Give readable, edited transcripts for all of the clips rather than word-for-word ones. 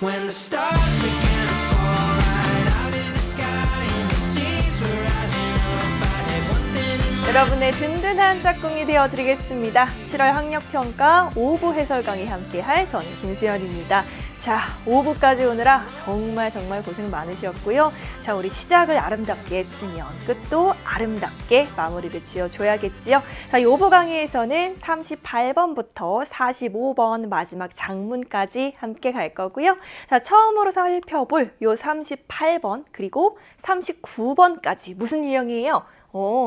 When the stars began to fall right out of the sky and the seas were rising up, I had one thing in mind. 여러분의 든든한 짝꿍이 되어드리겠습니다. 7월 학력평가 5부 해설 강의 함께할 저는 김수연입니다. 자, 5부까지 오느라 정말 고생 많으셨고요. 자, 우리 시작을 아름답게 했으면 끝도 아름답게 마무리를 지어줘야겠지요. 자, 5부 강의에서는 38번부터 45번 마지막 장문까지 함께 갈 거고요. 자, 처음으로 살펴볼 요 38번 그리고 39번까지 무슨 유형이에요?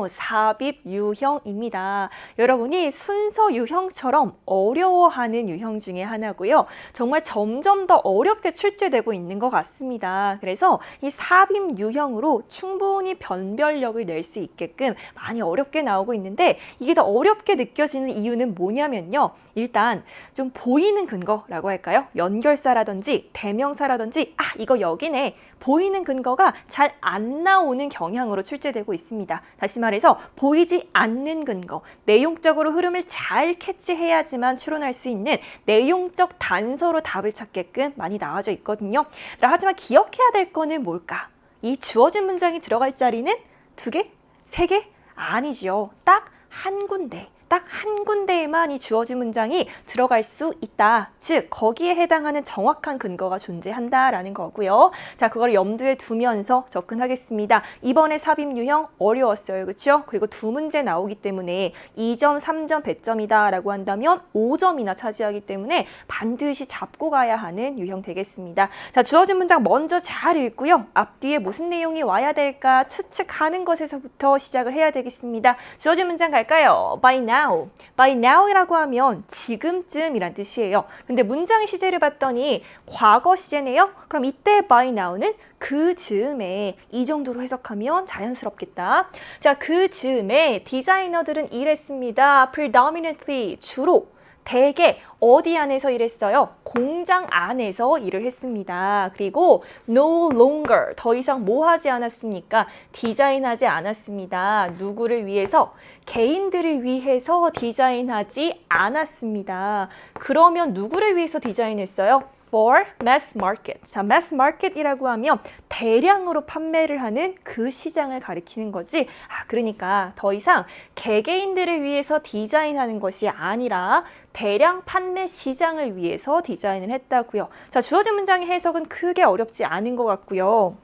삽입 유형입니다. 여러분이 순서 유형처럼 어려워하는 유형 중에 하나고요. 정말 점점 더 어렵게 출제되고 있는 것 같습니다. 그래서 이 삽입 유형으로 충분히 변별력을 낼 수 있게끔 많이 어렵게 나오고 있는데 이게 더 어렵게 느껴지는 이유는 뭐냐면요. 일단 좀 보이는 근거라고 할까요? 연결사라든지 대명사라든지 이거 여기네. 보이는 근거가 잘 안 나오는 경향으로 출제되고 있습니다. 다시 말해서 보이지 않는 근거, 내용적으로 흐름을 잘 캐치해야지만 추론할 수 있는 내용적 단서로 답을 찾게끔 많이 나와져 있거든요. 하지만 기억해야 될 거는 뭘까? 이 주어진 문장이 들어갈 자리는 2개? 3개? 아니죠. 딱 한 군데. 딱 한 군데에만 이 주어진 문장이 들어갈 수 있다. 즉, 거기에 해당하는 정확한 근거가 존재한다라는 거고요. 자, 그걸 염두에 두면서 접근하겠습니다. 이번에 삽입 유형 어려웠어요. 그렇죠? 그리고 2문제 나오기 때문에 2점, 3점 배점이다라고 한다면 5점이나 차지하기 때문에 반드시 잡고 가야 하는 유형 되겠습니다. 자, 주어진 문장 먼저 잘 읽고요. 앞뒤에 무슨 내용이 와야 될까 추측하는 것에서부터 시작을 해야 되겠습니다. 주어진 문장 갈까요? By now. By now이라고 하면 지금쯤이란 뜻이에요. 근데 문장의 시제를 봤더니 과거 시제네요. 그럼 이때 by now는 그 즈음에 이 정도로 해석하면 자연스럽겠다. 자, 그 즈음에 디자이너들은 일했습니다. Predominantly, 주로. 대개 어디 안에서 일했어요? 공장 안에서 일을 했습니다. 그리고 no longer, 더 이상 뭐 하지 않았습니까? 디자인하지 않았습니다. 누구를 위해서? 개인들을 위해서 디자인하지 않았습니다. 그러면 누구를 위해서 디자인했어요? For mass market. 자, mass market이라고 하면 대량으로 판매를 하는 그 시장을 가리키는 거지. 그러니까 더 이상 개개인들을 위해서 디자인하는 것이 아니라 대량 판매 시장을 위해서 디자인을 했다고요. 자, 주어진 문장의 해석은 크게 어렵지 않은 것 같고요.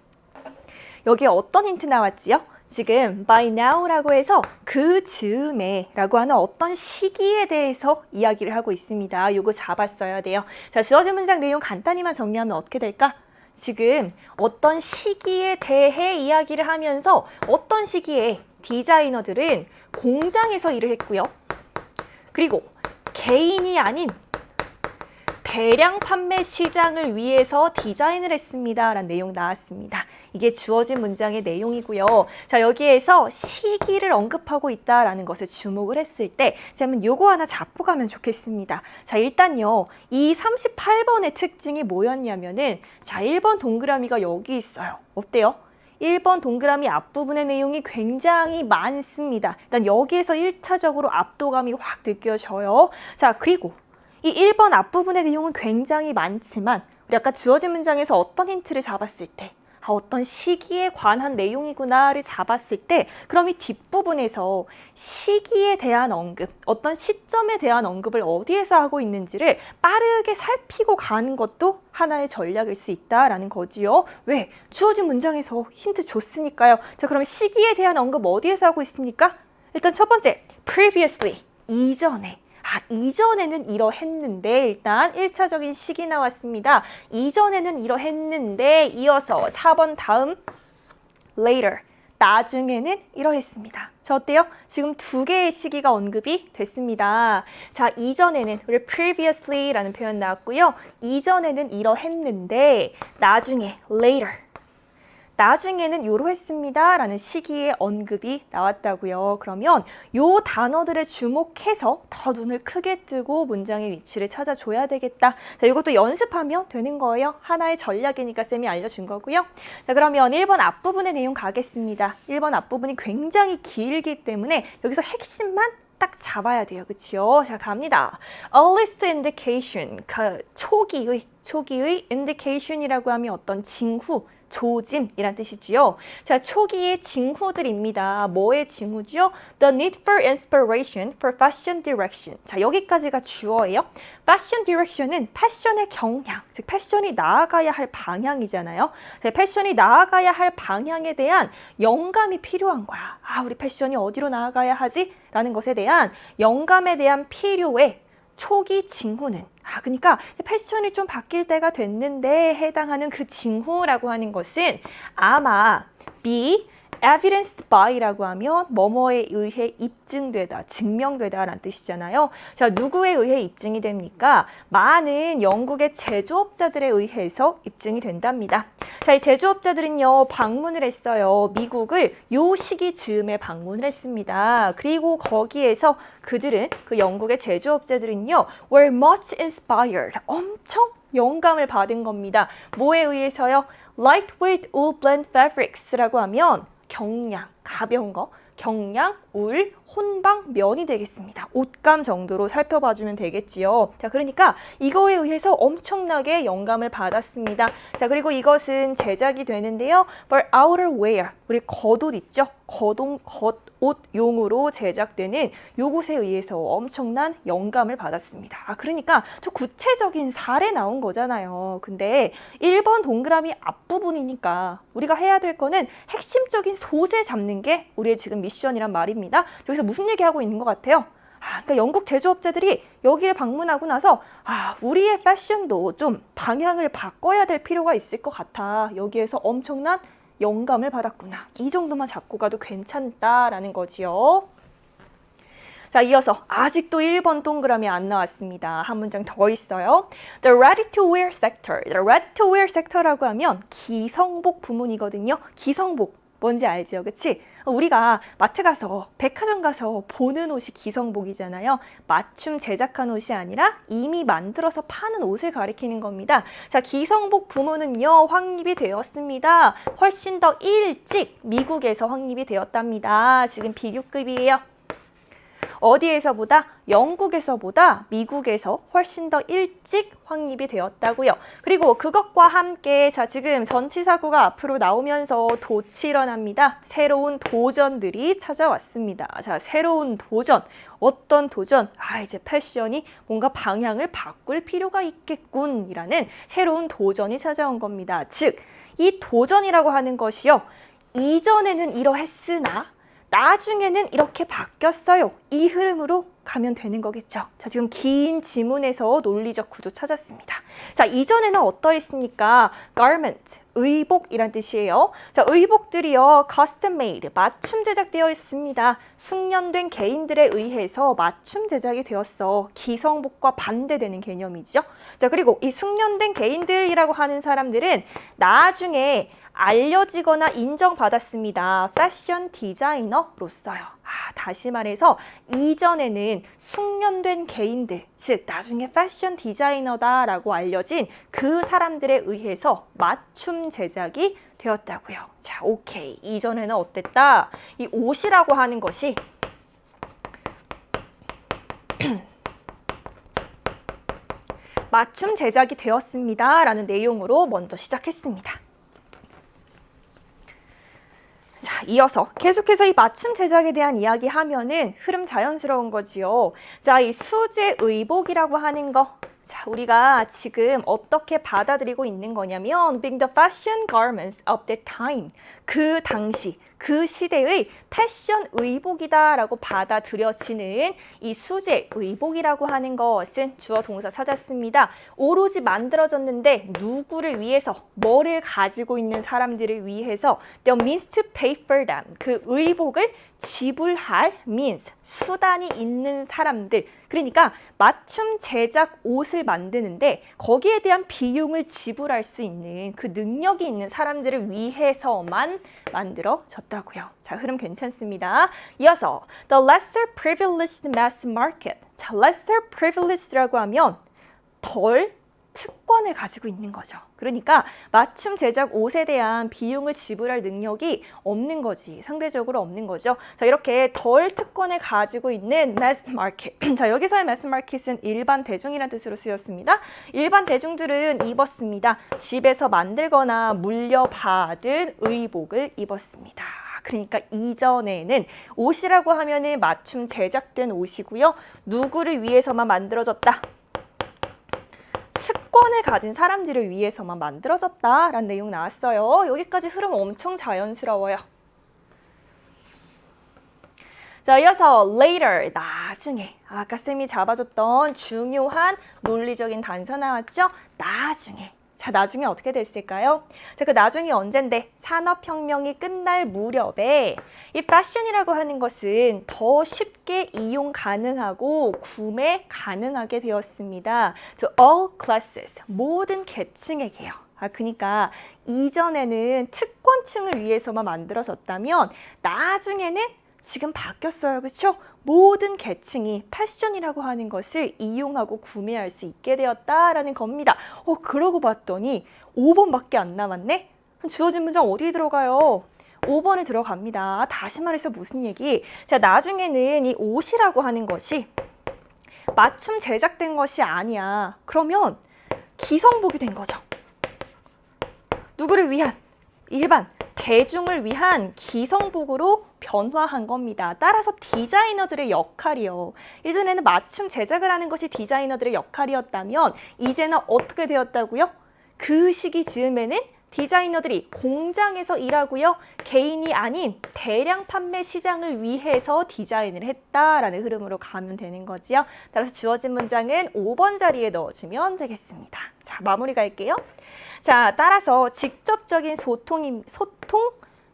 여기에 어떤 힌트 나왔지요? 지금 by now라고 해서 그 즈음에 라고 하는 어떤 시기에 대해서 이야기를 하고 있습니다. 요거 잡았어야 돼요. 자, 주어진 문장 내용 간단히만 정리하면 어떻게 될까? 지금 어떤 시기에 대해 이야기를 하면서 어떤 시기에 디자이너들은 공장에서 일을 했고요. 그리고 개인이 아닌 대량 판매 시장을 위해서 디자인을 했습니다. 라는 내용 나왔습니다. 이게 주어진 문장의 내용이고요. 자, 여기에서 시기를 언급하고 있다라는 것에 주목을 했을 때 쌤은 요거 하나 잡고 가면 좋겠습니다. 자, 일단요. 이 38번의 특징이 뭐였냐면은 자, 1번 동그라미가 여기 있어요. 어때요? 1번 동그라미 앞부분의 내용이 굉장히 많습니다. 일단 여기에서 1차적으로 압도감이 확 느껴져요. 자, 그리고 이 1번 앞부분의 내용은 굉장히 많지만 우리 아까 주어진 문장에서 어떤 힌트를 잡았을 때 어떤 시기에 관한 내용이구나를 잡았을 때 그럼 이 뒷부분에서 시기에 대한 언급, 어떤 시점에 대한 언급을 어디에서 하고 있는지를 빠르게 살피고 가는 것도 하나의 전략일 수 있다라는 거지요. 왜? 주어진 문장에서 힌트 줬으니까요. 자, 그럼 시기에 대한 언급 어디에서 하고 있습니까? 일단 첫 번째, previously, 이전에. 이전에는 이러했는데 일단 1차적인 시기 나왔습니다. 이전에는 이러했는데 이어서 4번 다음 later, 나중에는 이러했습니다. 자, 어때요? 지금 2개의 시기가 언급이 됐습니다. 자, 이전에는 우리 previously라는 표현 나왔고요. 이전에는 이러했는데 나중에 later, 나중에는 요러했습니다 라는 시기의 언급이 나왔다고요. 그러면 요 단어들을 주목해서 더 눈을 크게 뜨고 문장의 위치를 찾아줘야 되겠다. 자, 이것도 연습하면 되는 거예요. 하나의 전략이니까 쌤이 알려준 거고요. 자, 그러면 1번 앞부분의 내용 가겠습니다. 1번 앞부분이 굉장히 길기 때문에 여기서 핵심만 딱 딱 잡아야 돼요. 그쵸? 자, 갑니다. earliest indication, 초기의 indication이라고 하면 어떤 징후, 조짐이란 뜻이지요. 자, 초기의 징후들입니다. 뭐의 징후죠? The need for inspiration for fashion direction. 자, 여기까지가 주어예요. fashion direction은 패션의 경향, 즉 패션이 나아가야 할 방향이잖아요. 자, 패션이 나아가야 할 방향에 대한 영감이 필요한 거야. 아, 우리 패션이 어디로 나아가야 하지? 라는 것에 대한 영감에 대한 필요에 초기 징후는 그러니까 패션이 좀 바뀔 때가 됐는데 해당하는 그 징후라고 하는 것은 아마 be evidenced by라고 하면 뭐뭐에 의해 입증되다, 증명되다 라는 뜻이잖아요. 자, 누구에 의해 입증이 됩니까? 많은 영국의 제조업자들에 의해서 입증이 된답니다. 자, 이 제조업자들은요, 방문을 했어요. 미국을 요 시기 즈음에 방문을 했습니다. 그리고 거기에서 그들은, 그 영국의 제조업자들은요, were much inspired. 엄청 영감을 받은 겁니다. 뭐에 의해서요? Lightweight wool blend fabrics라고 하면 경량, 가벼운 거, 경량, 울, 혼방, 면이 되겠습니다. 옷감 정도로 살펴봐주면 되겠지요. 자, 그러니까 이거에 의해서 엄청나게 영감을 받았습니다. 자, 그리고 이것은 제작이 되는데요. For outerwear, 우리 겉옷 있죠? 겉옷용으로 제작되는 요것에 의해서 엄청난 영감을 받았습니다. 그러니까 좀 구체적인 사례 나온 거잖아요. 근데 1번 동그라미 앞부분이니까 우리가 해야 될 거는 핵심적인 소재 잡는 게 우리의 지금 미션이란 말입니다. 여기서 무슨 얘기하고 있는 것 같아요? 그러니까 영국 제조업자들이 여기를 방문하고 나서 우리의 패션도 좀 방향을 바꿔야 될 필요가 있을 것 같아. 여기에서 엄청난 영감을 받았구나. 이 정도만 잡고 가도 괜찮다라는 거지요. 자, 이어서 아직도 1번 동그라미 안 나왔습니다. 한 문장 더 있어요. The ready-to-wear sector. The ready-to-wear sector라고 하면 기성복 부문이거든요. 기성복. 뭔지 알죠? 그치? 우리가 마트 가서 백화점 가서 보는 옷이 기성복이잖아요. 맞춤 제작한 옷이 아니라 이미 만들어서 파는 옷을 가리키는 겁니다. 자, 기성복 부문은요, 확립이 되었습니다. 훨씬 더 일찍 미국에서 확립이 되었답니다. 지금 비교급이에요. 어디에서보다? 영국에서보다 미국에서 훨씬 더 일찍 확립이 되었다고요. 그리고 그것과 함께 자, 지금 전치사구가 앞으로 나오면서 도치 일어납니다. 새로운 도전들이 찾아왔습니다. 자, 새로운 도전. 어떤 도전? 이제 패션이 뭔가 방향을 바꿀 필요가 있겠군이라는 새로운 도전이 찾아온 겁니다. 즉, 이 도전이라고 하는 것이요, 이전에는 이러했으나 나중에는 이렇게 바뀌었어요. 이 흐름으로 가면 되는 거겠죠. 자, 지금 긴 지문에서 논리적 구조 찾았습니다. 자, 이전에는 어떠했습니까? garment, 의복이란 뜻이에요. 자, 의복들이요, custom made, 맞춤 제작되어 있습니다. 숙련된 개인들에 의해서 맞춤 제작이 되었어. 기성복과 반대되는 개념이죠. 자, 그리고 이 숙련된 개인들이라고 하는 사람들은 나중에 알려지거나 인정받았습니다. 패션 디자이너로서요. 다시 말해서 이전에는 숙련된 개인들, 즉 나중에 패션 디자이너다라고 알려진 그 사람들에 의해서 맞춤 제작이 되었다고요. 자, 오케이. 이전에는 어땠다? 이 옷이라고 하는 것이 맞춤 제작이 되었습니다. 라는 내용으로 먼저 시작했습니다. 자, 이어서 계속해서 이 맞춤 제작에 대한 이야기 하면은 흐름 자연스러운 거지요. 자, 이 수제 의복이라고 하는 거. 자, 우리가 지금 어떻게 받아들이고 있는 거냐면 being the fashion garments of the time. 그 당시, 그 시대의 패션 의복이다라고 받아들여지는 이 수제 의복이라고 하는 것은 주어 동사 찾았습니다. 오로지 만들어졌는데 누구를 위해서, 뭐를 가지고 있는 사람들을 위해서 the means to pay for them. 그 의복을 지불할 means, 수단이 있는 사람들. 그러니까 맞춤 제작 옷을 만드는데 거기에 대한 비용을 지불할 수 있는 그 능력이 있는 사람들을 위해서만 만들어졌다고요. 자, 흐름 괜찮습니다. 이어서 the lesser privileged mass market. 자, lesser privileged라고 하면 덜 특권을 가지고 있는 거죠. 그러니까 맞춤 제작 옷에 대한 비용을 지불할 능력이 없는 거지. 상대적으로 없는 거죠. 자, 이렇게 덜 특권을 가지고 있는 mass market. 자, 여기서의 mass market은 일반 대중이라는 뜻으로 쓰였습니다. 일반 대중들은 입었습니다. 집에서 만들거나 물려받은 의복을 입었습니다. 그러니까 이전에는 옷이라고 하면은 맞춤 제작된 옷이고요. 누구를 위해서만 만들어졌다? 특권을 가진 사람들을 위해서만 만들어졌다라는 내용 나왔어요. 여기까지 흐름 엄청 자연스러워요. 자, 이어서 later, 나중에. 아까 쌤이 잡아줬던 중요한 논리적인 단서 나왔죠? 나중에. 자, 나중에 어떻게 됐을까요? 자, 그 나중이 언젠데 산업혁명이 끝날 무렵에 이 패션이라고 하는 것은 더 쉽게 이용 가능하고 구매 가능하게 되었습니다. To all classes, 모든 계층에게요. 그러니까 이전에는 특권층을 위해서만 만들어졌다면 나중에는 지금 바뀌었어요. 그렇죠? 모든 계층이 패션이라고 하는 것을 이용하고 구매할 수 있게 되었다라는 겁니다. 그러고 봤더니 5번밖에 안 남았네? 주어진 문장 어디에 들어가요? 5번에 들어갑니다. 다시 말해서 무슨 얘기? 자, 나중에는 이 옷이라고 하는 것이 맞춤 제작된 것이 아니야. 그러면 기성복이 된 거죠. 누구를 위한? 일반 대중을 위한 기성복으로 변화한 겁니다. 따라서 디자이너들의 역할이요. 예전에는 맞춤 제작을 하는 것이 디자이너들의 역할이었다면 이제는 어떻게 되었다고요? 그 시기 즈음에는 디자이너들이 공장에서 일하고요. 개인이 아닌 대량 판매 시장을 위해서 디자인을 했다라는 흐름으로 가면 되는 거지요. 따라서 주어진 문장은 5번 자리에 넣어주면 되겠습니다. 자, 마무리 갈게요. 자, 따라서 직접적인 소통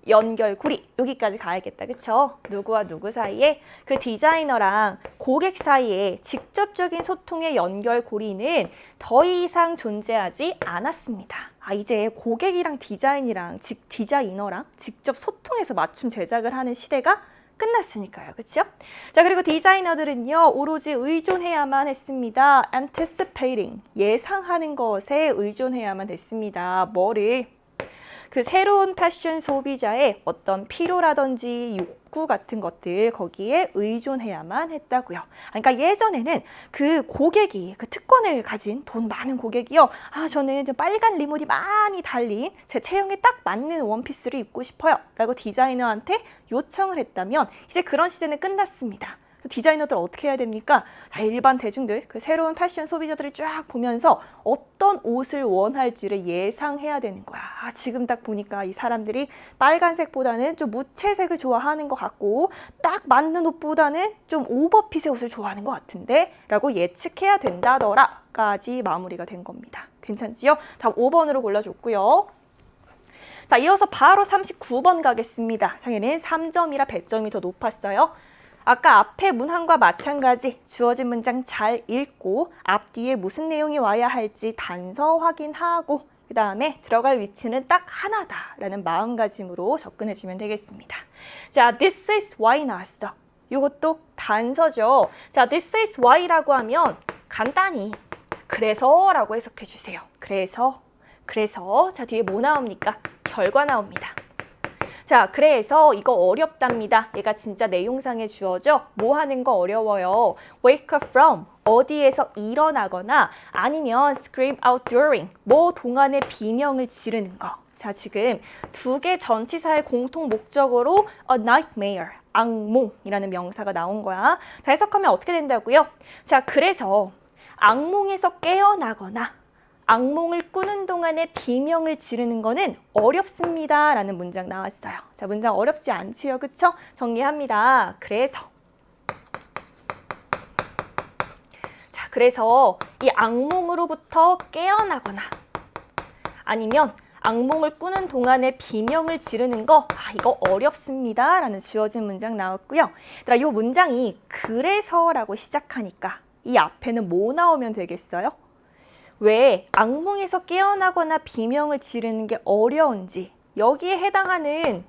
연결고리 여기까지 가야겠다. 그쵸? 누구와 누구 사이에 그 디자이너랑 고객 사이에 직접적인 소통의 연결고리는 더 이상 존재하지 않았습니다. 이제 고객이랑 디자이너랑 직접 소통해서 맞춤 제작을 하는 시대가 끝났으니까요. 그렇죠? 자, 그리고 디자이너들은요. 오로지 의존해야만 했습니다. anticipating, 예상하는 것에 의존해야만 됐습니다. 뭐를? 그 새로운 패션 소비자의 어떤 필요라든지 욕구 같은 것들 거기에 의존해야만 했다고요. 그러니까 예전에는 그 고객이 그 특권을 가진 돈 많은 고객이요. 저는 좀 빨간 리본이 많이 달린 제 체형에 딱 맞는 원피스를 입고 싶어요. 라고 디자이너한테 요청을 했다면 이제 그런 시대는 끝났습니다. 디자이너들 어떻게 해야 됩니까? 일반 대중들, 그 새로운 패션 소비자들을 쫙 보면서 어떤 옷을 원할지를 예상해야 되는 거야. 지금 딱 보니까 이 사람들이 빨간색보다는 좀 무채색을 좋아하는 것 같고 딱 맞는 옷보다는 좀 오버핏의 옷을 좋아하는 것 같은데 라고 예측해야 된다더라 까지 마무리가 된 겁니다. 괜찮지요? 답 5번으로 골라줬고요. 자, 이어서 바로 39번 가겠습니다. 장애는 3점이라 배점이 더 높았어요. 아까 앞에 문항과 마찬가지 주어진 문장 잘 읽고 앞뒤에 무슨 내용이 와야 할지 단서 확인하고 그 다음에 들어갈 위치는 딱 하나다라는 마음가짐으로 접근해주면 되겠습니다. 자, this is why 나왔어. 이것도 단서죠. 자, this is why라고 하면 간단히 그래서라고 해석해주세요. 그래서 자, 뒤에 뭐 나옵니까? 결과 나옵니다. 자, 그래서 이거 어렵답니다. 얘가 진짜 내용상에 주어져. 뭐 하는 거 어려워요? Wake up from, 어디에서 일어나거나 아니면 scream out during, 뭐 동안에 비명을 지르는 거. 자, 지금 두 개 전치사의 공통 목적어로 a nightmare, 악몽이라는 명사가 나온 거야. 자, 해석하면 어떻게 된다고요? 자, 그래서 악몽에서 깨어나거나 악몽을 꾸는 동안에 비명을 지르는 거는 어렵습니다. 라는 문장 나왔어요. 자, 문장 어렵지 않지요. 그쵸? 정리합니다. 그래서 이 악몽으로부터 깨어나거나 아니면 악몽을 꾸는 동안에 비명을 지르는 거 이거 어렵습니다. 라는 주어진 문장 나왔고요. 얘들아, 이 문장이 그래서라고 시작하니까 이 앞에는 뭐 나오면 되겠어요? 왜 악몽에서 깨어나거나 비명을 지르는 게 어려운지 여기에 해당하는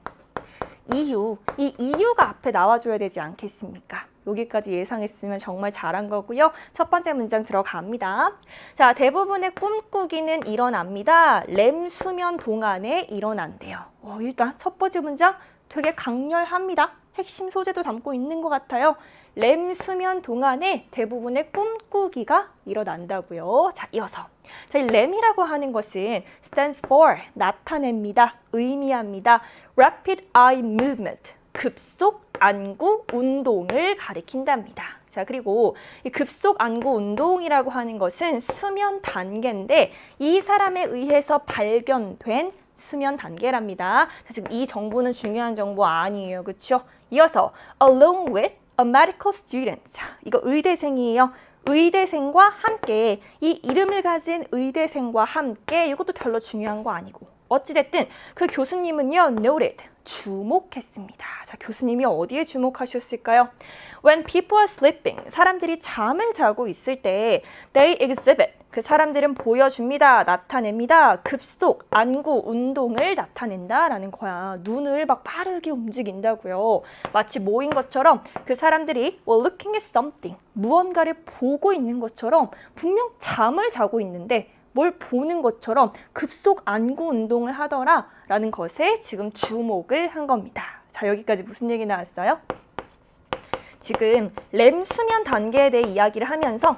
이유, 이 이유가 앞에 나와줘야 되지 않겠습니까? 여기까지 예상했으면 정말 잘한 거고요. 첫 번째 문장 들어갑니다. 자, 대부분의 꿈꾸기는 일어납니다. 렘 수면 동안에 일어난대요. 일단 첫 번째 문장 되게 강렬합니다. 핵심 소재도 담고 있는 것 같아요. 렘 수면 동안에 대부분의 꿈꾸기가 일어난다고요. 자, 이어서. 자, 이 렘이라고 하는 것은 stands for 나타냅니다. 의미합니다. Rapid eye movement. 급속 안구 운동을 가리킨답니다. 자, 그리고 이 급속 안구 운동이라고 하는 것은 수면 단계인데 이 사람에 의해서 발견된 수면 단계랍니다. 자, 지금 이 정보는 중요한 정보 아니에요. 그렇죠? 이어서 along with a medical student. 자, 이거 의대생이에요. 의대생과 함께, 이 이름을 가진 의대생과 함께, 이것도 별로 중요한 거 아니고 어찌됐든 그 교수님은요, noted, 주목했습니다. 자, 교수님이 어디에 주목하셨을까요? When people are sleeping, 사람들이 잠을 자고 있을 때 they exhibit, 그 사람들은 보여줍니다. 나타냅니다. 급속 안구 운동을 나타낸다라는 거야. 눈을 막 빠르게 움직인다고요. 마치 뭐인 것처럼 그 사람들이 were looking at something, 무언가를 보고 있는 것처럼 분명 잠을 자고 있는데 뭘 보는 것처럼 급속 안구 운동을 하더라라는 것에 지금 주목을 한 겁니다. 자, 여기까지 무슨 얘기 나왔어요? 지금 렘 수면 단계에 대해 이야기를 하면서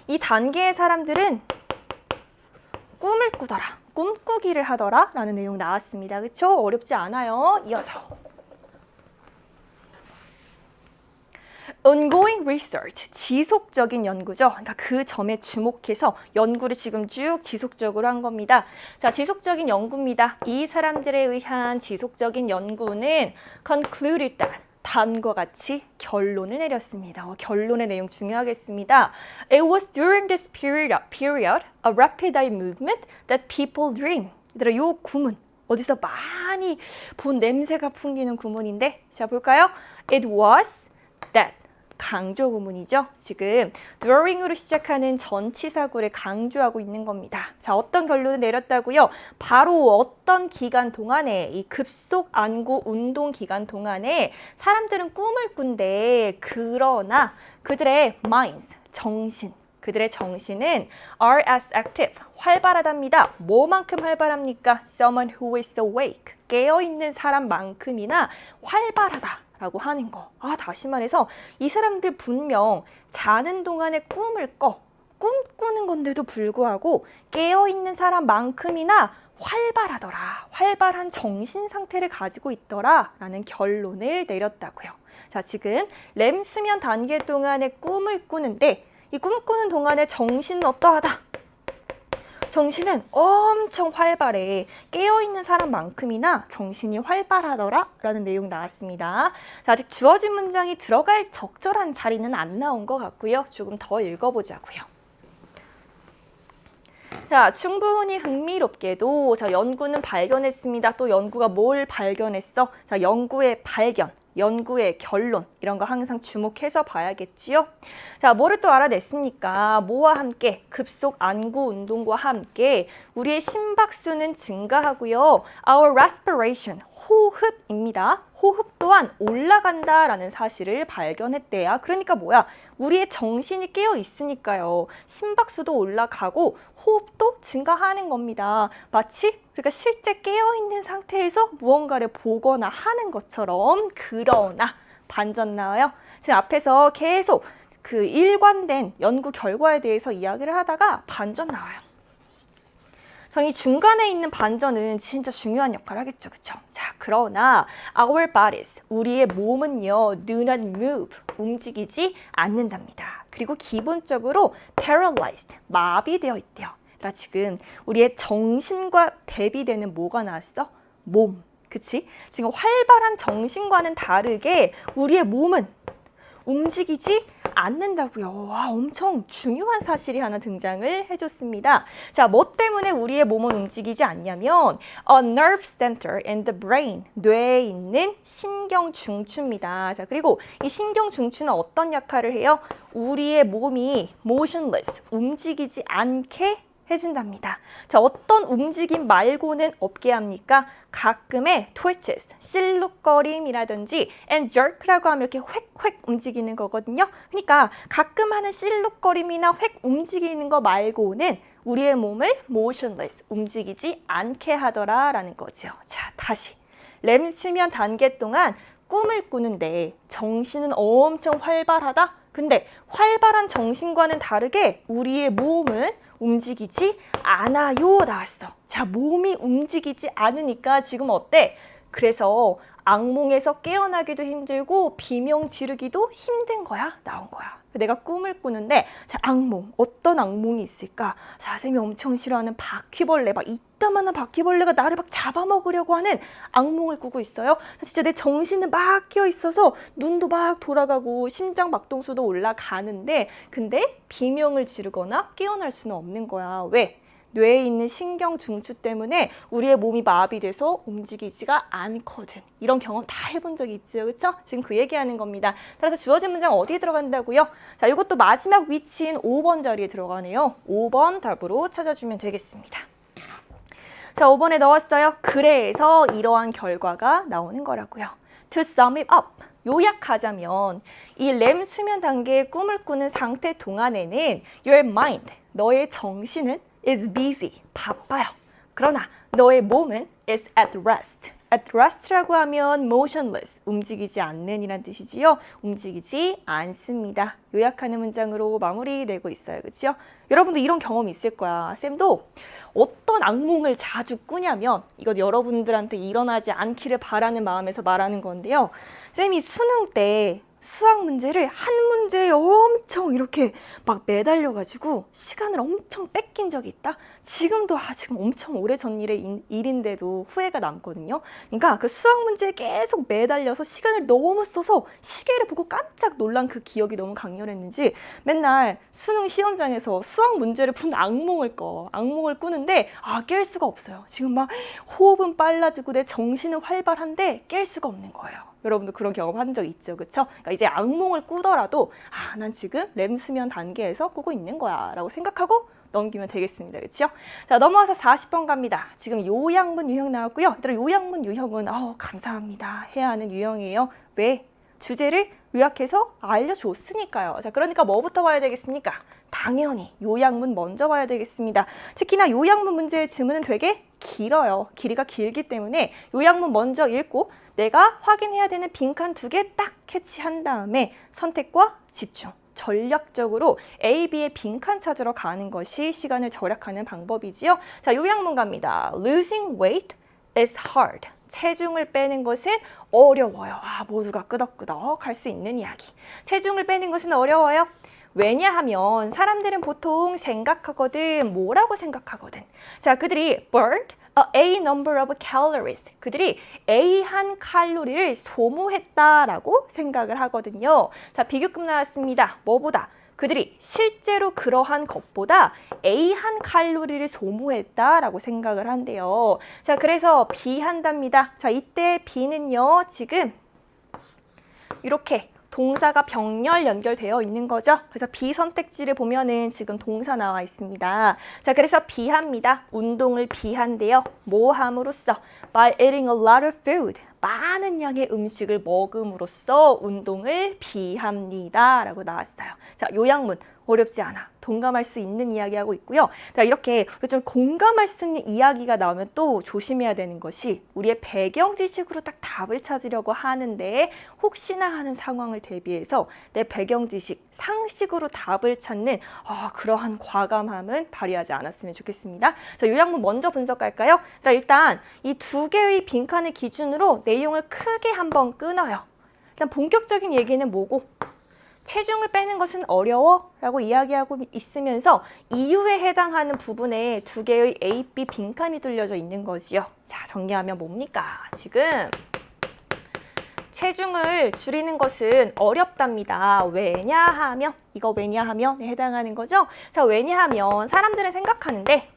이 단계의 사람들은 꿈을 꾸더라, 꿈꾸기를 하더라 라는 내용 나왔습니다. 그렇죠? 어렵지 않아요. 이어서 ongoing research, 지속적인 연구죠. 그러니까 그 점에 주목해서 연구를 지금 쭉 지속적으로 한 겁니다. 자, 지속적인 연구입니다. 이 사람들에 의한 지속적인 연구는 concluded that, 다음과 같이 결론을 내렸습니다. 결론의 내용 중요하겠습니다. It was during this period of rapid eye movement that people dream. 얘들아, 이 구문 어디서 많이 본 냄새가 풍기는 구문인데, 자, 볼까요? It was that. 강조 구문이죠. 지금 during으로 시작하는 전치사구를 강조하고 있는 겁니다. 자, 어떤 결론을 내렸다고요? 바로 어떤 기간 동안에, 이 급속 안구 운동 기간 동안에 사람들은 꿈을 꾼대. 그러나 그들의 minds, 정신, 그들의 정신은 are as active, 활발하답니다. 뭐만큼 활발합니까? Someone who is awake, 깨어있는 사람만큼이나 활발하다 라고 하는 거. 다시 말해서 이 사람들 분명 자는 동안에 꿈을 꿈꾸는 건데도 불구하고 깨어있는 사람만큼이나 활발하더라, 활발한 정신 상태를 가지고 있더라 라는 결론을 내렸다고요. 자, 지금 렘 수면 단계 동안에 꿈을 꾸는데 이 꿈꾸는 동안에 정신은 어떠하다? 정신은 엄청 활발해. 깨어있는 사람만큼이나 정신이 활발하더라 라는 내용 나왔습니다. 자, 아직 주어진 문장이 들어갈 적절한 자리는 안 나온 것 같고요. 조금 더 읽어보자고요. 자, 충분히 흥미롭게도 자, 연구는 발견했습니다. 또 연구가 뭘 발견했어? 자, 연구의 발견, 연구의 결론, 이런 거 항상 주목해서 봐야겠지요. 자, 뭐를 또 알아냈습니까? 뭐와 함께? 급속 안구 운동과 함께 우리의 심박수는 증가하고요. Our respiration, 호흡입니다. 호흡 또한 올라간다라는 사실을 발견했대요. 그러니까 뭐야? 우리의 정신이 깨어 있으니까요. 심박수도 올라가고 호흡도 증가하는 겁니다. 마치 그러니까 실제 깨어있는 상태에서 무언가를 보거나 하는 것처럼. 그러나 반전 나와요. 지금 앞에서 계속 그 일관된 연구 결과에 대해서 이야기를 하다가 반전 나와요. 이 중간에 있는 반전은 진짜 중요한 역할을 하겠죠. 그쵸? 자, 그러나 our bodies, 우리의 몸은요, do not move, 움직이지 않는답니다. 그리고 기본적으로 paralyzed, 마비되어 있대요. 지금 우리의 정신과 대비되는 뭐가 나왔어? 몸. 그치? 지금 활발한 정신과는 다르게 우리의 몸은 움직이지 않는다고요. 엄청 중요한 사실이 하나 등장을 해줬습니다. 자, 뭐 때문에 우리의 몸은 움직이지 않냐면 a nerve center in the brain, 뇌에 있는 신경 중추입니다. 자, 그리고 이 신경 중추는 어떤 역할을 해요? 우리의 몸이 motionless, 움직이지 않게 해준답니다. 자, 어떤 움직임 말고는 없게 합니까? 가끔의 twitches, 실룩거림이라든지 and jerk라고 하면 이렇게 획획 움직이는 거거든요. 그러니까 가끔 하는 실룩거림이나 획 움직이는 거 말고는 우리의 몸을 motionless, 움직이지 않게 하더라라는 거죠. 자, 다시. 렘 수면 단계 동안 꿈을 꾸는데 정신은 엄청 활발하다? 근데 활발한 정신과는 다르게 우리의 몸은 움직이지 않아요 나왔어. 자, 몸이 움직이지 않으니까 지금 어때? 그래서 악몽에서 깨어나기도 힘들고 비명 지르기도 힘든 거야 나온 거야. 내가 꿈을 꾸는데 자, 악몽 어떤 악몽이 있을까? 자, 쌤이 엄청 싫어하는 바퀴벌레, 막 이따만한 바퀴벌레가 나를 막 잡아먹으려고 하는 악몽을 꾸고 있어요. 진짜 내 정신은 막 끼어 있어서 눈도 막 돌아가고 심장 박동수도 올라가는데 근데 비명을 지르거나 깨어날 수는 없는 거야. 왜? 뇌에 있는 신경 중추 때문에 우리의 몸이 마비돼서 움직이지가 않거든. 이런 경험 다 해본 적이 있죠, 그렇죠? 지금 그 얘기하는 겁니다. 따라서 주어진 문장 어디에 들어간다고요? 자, 이것도 마지막 위치인 5번 자리에 들어가네요. 5번 답으로 찾아주면 되겠습니다. 자, 5번에 넣었어요. 그래서 이러한 결과가 나오는 거라고요. To sum it up. 요약하자면 이 렘 수면 단계의 꿈을 꾸는 상태 동안에는 your mind, 너의 정신은 is busy, 바빠요. 그러나 너의 몸은 is at rest. At rest라고 하면 motionless, 움직이지 않는 이란 뜻이지요. 움직이지 않습니다. 요약하는 문장으로 마무리되고 있어요. 그렇죠? 여러분도 이런 경험 있을 거야. 쌤도 어떤 악몽을 자주 꾸냐면 이건 여러분들한테 일어나지 않기를 바라는 마음에서 말하는 건데요. 쌤이 수능 때 수학 문제를 한 문제에 엄청 이렇게 막 매달려가지고 시간을 엄청 뺏긴 적이 있다? 지금도 지금 엄청 오래전 일인데도 후회가 남거든요. 그러니까 그 수학 문제에 계속 매달려서 시간을 너무 써서 시계를 보고 깜짝 놀란 그 기억이 너무 강렬했는지 맨날 수능 시험장에서 수학 문제를 푼 악몽을 꾸는데 깰 수가 없어요. 지금 막 호흡은 빨라지고 내 정신은 활발한데 깰 수가 없는 거예요. 여러분도 그런 경험 한 적 있죠, 그렇죠? 그러니까 이제 악몽을 꾸더라도 난 지금 렘 수면 단계에서 꾸고 있는 거야 라고 생각하고 넘기면 되겠습니다, 그렇죠? 자, 넘어와서 40번 갑니다. 지금 요약문 유형 나왔고요. 얘들아, 요약문 유형은 감사합니다 해야 하는 유형이에요. 왜? 주제를 요약해서 알려줬으니까요. 자, 그러니까 뭐부터 봐야 되겠습니까? 당연히 요약문 먼저 봐야 되겠습니다. 특히나 요약문 문제의 지문은 되게 길어요. 길이가 길기 때문에 요약문 먼저 읽고 내가 확인해야 되는 빈칸 2개 딱 캐치한 다음에 선택과 집중, 전략적으로 A, B의 빈칸 찾으러 가는 것이 시간을 절약하는 방법이지요. 자, 요약문 갑니다. Losing weight is hard. 체중을 빼는 것은 어려워요. 모두가 끄덕끄덕 할 수 있는 이야기. 체중을 빼는 것은 어려워요. 왜냐하면 사람들은 보통 생각하거든. 뭐라고 생각하거든? 자, 그들이 burned a number of calories. 그들이 A 한 칼로리를 소모했다라고 생각을 하거든요. 자, 비교급 나왔습니다. 뭐보다? 그들이 실제로 그러한 것보다 A 한 칼로리를 소모했다라고 생각을 한대요. 자, 그래서 B 한답니다. 자, 이때 B는요, 지금 이렇게 동사가 병렬 연결되어 있는 거죠. 그래서 B 선택지를 보면은 지금 동사 나와 있습니다. 자, 그래서 B합니다. 운동을 B한대요. 뭐 함으로써? By eating a lot of food. 많은 양의 음식을 먹음으로써 운동을 B합니다. 라고 나왔어요. 자, 요약문 어렵지 않아. 동감할 수 있는 이야기하고 있고요. 이렇게 좀 공감할 수 있는 이야기가 나오면 또 조심해야 되는 것이 우리의 배경 지식으로 딱 답을 찾으려고 하는데 혹시나 하는 상황을 대비해서 내 배경 지식, 상식으로 답을 찾는 그러한 과감함은 발휘하지 않았으면 좋겠습니다. 자, 요약문 먼저 분석할까요? 자, 일단 이 2개의 빈칸을 기준으로 내용을 크게 한번 끊어요. 일단 본격적인 얘기는 뭐고? 체중을 빼는 것은 어려워? 라고 이야기하고 있으면서 이유에 해당하는 부분에 2개의 A, B 빈칸이 뚫려져 있는 거지요. 자, 정리하면 뭡니까? 지금 체중을 줄이는 것은 어렵답니다. 왜냐하면, 이거 왜냐하면에 해당하는 거죠. 자, 왜냐하면 사람들은 생각하는데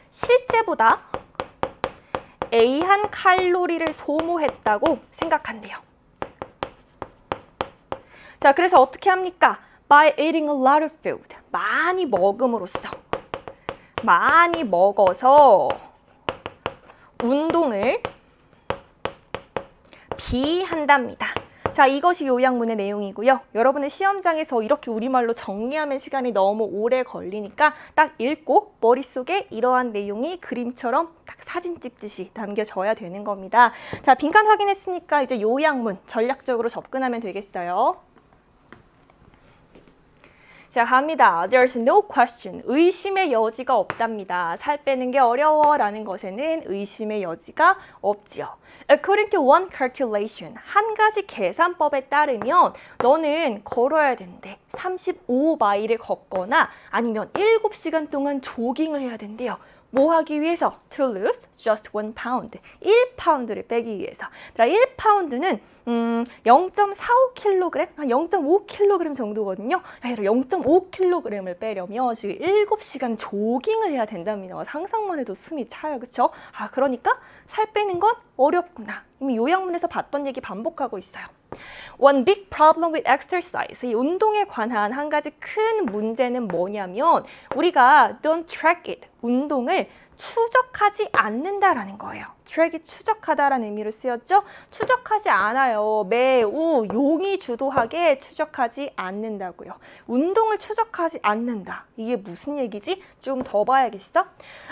실제보다 A 한 칼로리를 소모했다고 생각한대요. 자, 그래서 어떻게 합니까? By eating a lot of food. 많이 먹음으로써. 많이 먹어서 운동을 비한답니다. 자, 이것이 요약문의 내용이고요. 여러분의 시험장에서 이렇게 우리말로 정리하면 시간이 너무 오래 걸리니까 딱 읽고 머릿속에 이러한 내용이 그림처럼 딱 사진 찍듯이 남겨져야 되는 겁니다. 자, 빈칸 확인했으니까 이제 요약문 전략적으로 접근하면 되겠어요. 자, 갑니다. There's no question. 의심의 여지가 없답니다. 살 빼는 게 어려워라는 것에는 의심의 여지가 없지요. According to one calculation, 한 가지 계산법에 따르면 너는 걸어야 된대. 35마일을 걷거나 아니면 7시간 동안 조깅을 해야 된대요. 뭐 하기 위해서? To lose just 1 pound. 1파운드를 빼기 위해서. 1파운드는 0.45kg, 한 0.5kg 정도거든요. 0.5kg을 빼려면 지금 7시간 조깅을 해야 된답니다. 상상만 해도 숨이 차요. 그렇죠? 아, 그러니까 살 빼는 건 어렵구나. 이미 요약문에서 봤던 얘기 반복하고 있어요. One big problem with exercise. 이 운동에 관한 한 가지 큰 문제는 뭐냐면 우리가 don't track it. 운동을 추적하지 않는다라는 거예요. 트랙이 추적하다라는 의미로 쓰였죠. 추적하지 않아요. 매우 용의주도하게 추적하지 않는다고요. 운동을 추적하지 않는다. 이게 무슨 얘기지? 조금 더 봐야겠어?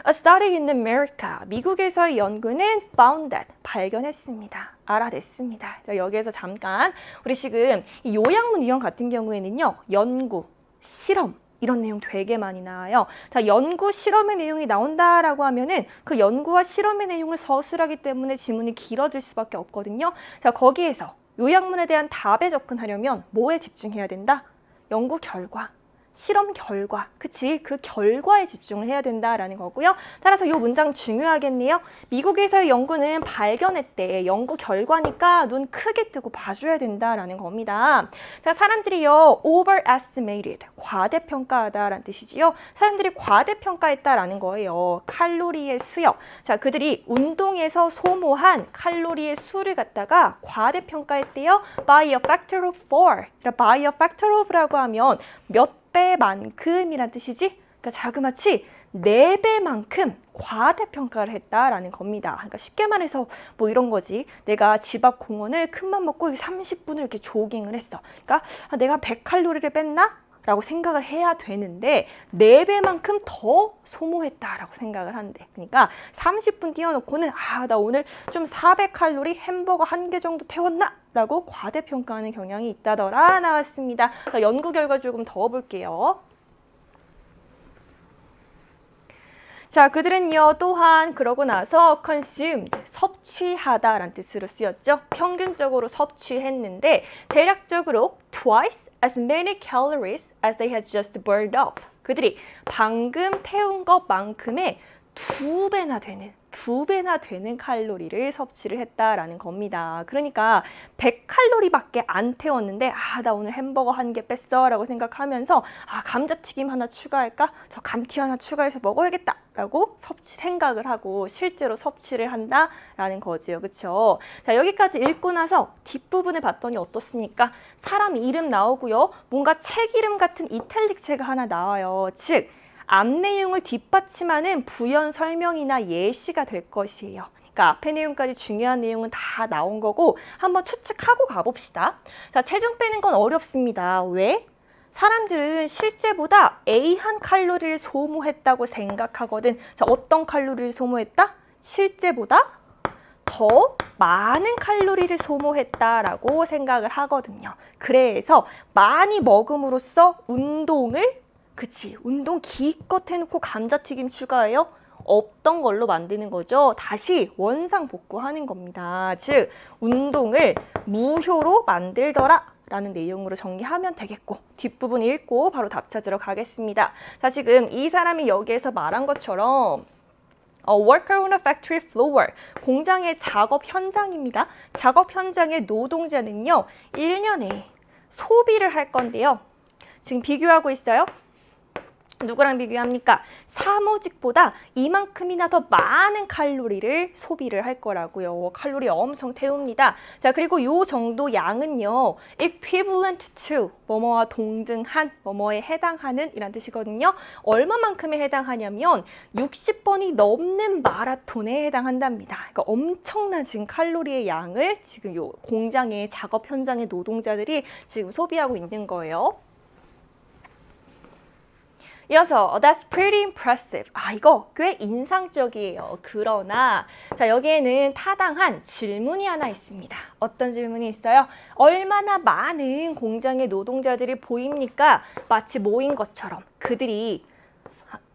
A study in America. 미국에서의 연구는 found that. 발견했습니다. 알아냈습니다. 자, 여기에서 잠깐 우리 지금 이 요약문 유형 같은 경우에는요. 연구, 실험 이런 내용 되게 많이 나와요. 자, 연구, 실험의 내용이 나온다라고 하면은 그 연구와 실험의 내용을 서술하기 때문에 지문이 길어질 수밖에 없거든요. 자, 거기에서 요약문에 대한 답에 접근하려면 뭐에 집중해야 된다? 연구 결과, 실험 결과, 그치? 그 결과에 집중을 해야 된다라는 거고요. 따라서 이 문장 중요하겠네요. 미국에서의 연구는 발견했대. 연구 결과니까 눈 크게 뜨고 봐줘야 된다라는 겁니다. 자, 사람들이요, overestimated, 과대평가하다라는 뜻이지요. 사람들이 과대평가했다라는 거예요. 칼로리의 수요. 자, 그들이 운동에서 소모한 칼로리의 수를 갖다가 과대평가했대요. By a factor of 4. By a factor of라고 하면 몇 배만큼이란 뜻이지? 그러니까 자그마치 4배만큼 과대평가를 했다라는 겁니다. 그러니까 쉽게 말해서 뭐 이런 거지. 내가 집 앞 공원을 큰맘 먹고 30분을 이렇게 조깅을 했어. 그러니까 내가 100칼로리를 뺐나? 라고 생각을 해야 되는데 4배만큼 더 소모했다라고 생각을 한대. 그러니까 30분 뛰어놓고는 나 오늘 좀 400칼로리 햄버거 1개 정도 태웠나? 라고 과대평가하는 경향이 있다더라 나왔습니다. 연구 결과 조금 더 볼게요. 자, 그들은요 또한 그러고 나서 consumed, 섭취하다라는 뜻으로 쓰였죠. 평균적으로 섭취했는데 대략적으로 twice as many calories as they had just burned up. 그들이 방금 태운 것만큼의 2배나 되는 칼로리를 섭취를 했다라는 겁니다. 그러니까 100칼로리밖에 안 태웠는데 나 오늘 햄버거 1개 뺐어 라고 생각하면서 감자튀김 하나 추가할까? 저 감튀 하나 추가해서 먹어야겠다 라고 생각을 하고 실제로 섭취를 한다라는 거지요. 그렇죠? 자, 여기까지 읽고 나서 뒷부분을 봤더니 어떻습니까? 사람 이름 나오고요. 뭔가 책 이름 같은 이탈릭체가 하나 나와요. 즉 앞 내용을 뒷받침하는 부연 설명이나 예시가 될 것이에요. 그러니까 앞에 내용까지 중요한 내용은 다 나온 거고 한번 추측하고 가봅시다. 자, 체중 빼는 건 어렵습니다. 왜? 사람들은 실제보다 A한 칼로리를 소모했다고 생각하거든. 자, 어떤 칼로리를 소모했다? 실제보다 더 많은 칼로리를 소모했다라고 생각을 하거든요. 그래서 많이 먹음으로써 운동을 운동 기껏 해놓고 감자튀김 추가해요? 없던 걸로 만드는 거죠. 다시 원상복구하는 겁니다. 즉 운동을 무효로 만들더라 라는 내용으로 정리하면 되겠고 뒷부분 읽고 바로 답 찾으러 가겠습니다. 자, 지금 이 사람이 여기에서 말한 것처럼 worker on a factory floor, 공장의 작업 현장입니다. 작업 현장의 노동자는요 1년에 소비를 할 건데요. 지금 비교하고 있어요. 누구랑 비교합니까? 사무직보다 이만큼이나 더 많은 칼로리를 소비를 할 거라고요. 칼로리 엄청 태웁니다. 자, 그리고 요 정도 양은요. equivalent to, 뭐뭐와 동등한, 뭐뭐에 해당하는 이란 뜻이거든요. 얼마만큼에 해당하냐면 60번이 넘는 마라톤에 해당한답니다. 그러니까 엄청난 지금 칼로리의 양을 지금 요 공장의 작업 현장의 노동자들이 지금 소비하고 있는 거예요. 이어서 that's pretty impressive. 이거 꽤 인상적이에요. 그러나 자, 여기에는 타당한 질문이 하나 있습니다. 어떤 질문이 있어요? 얼마나 많은 공장의 노동자들이 보입니까? 마치 모인 것처럼 그들이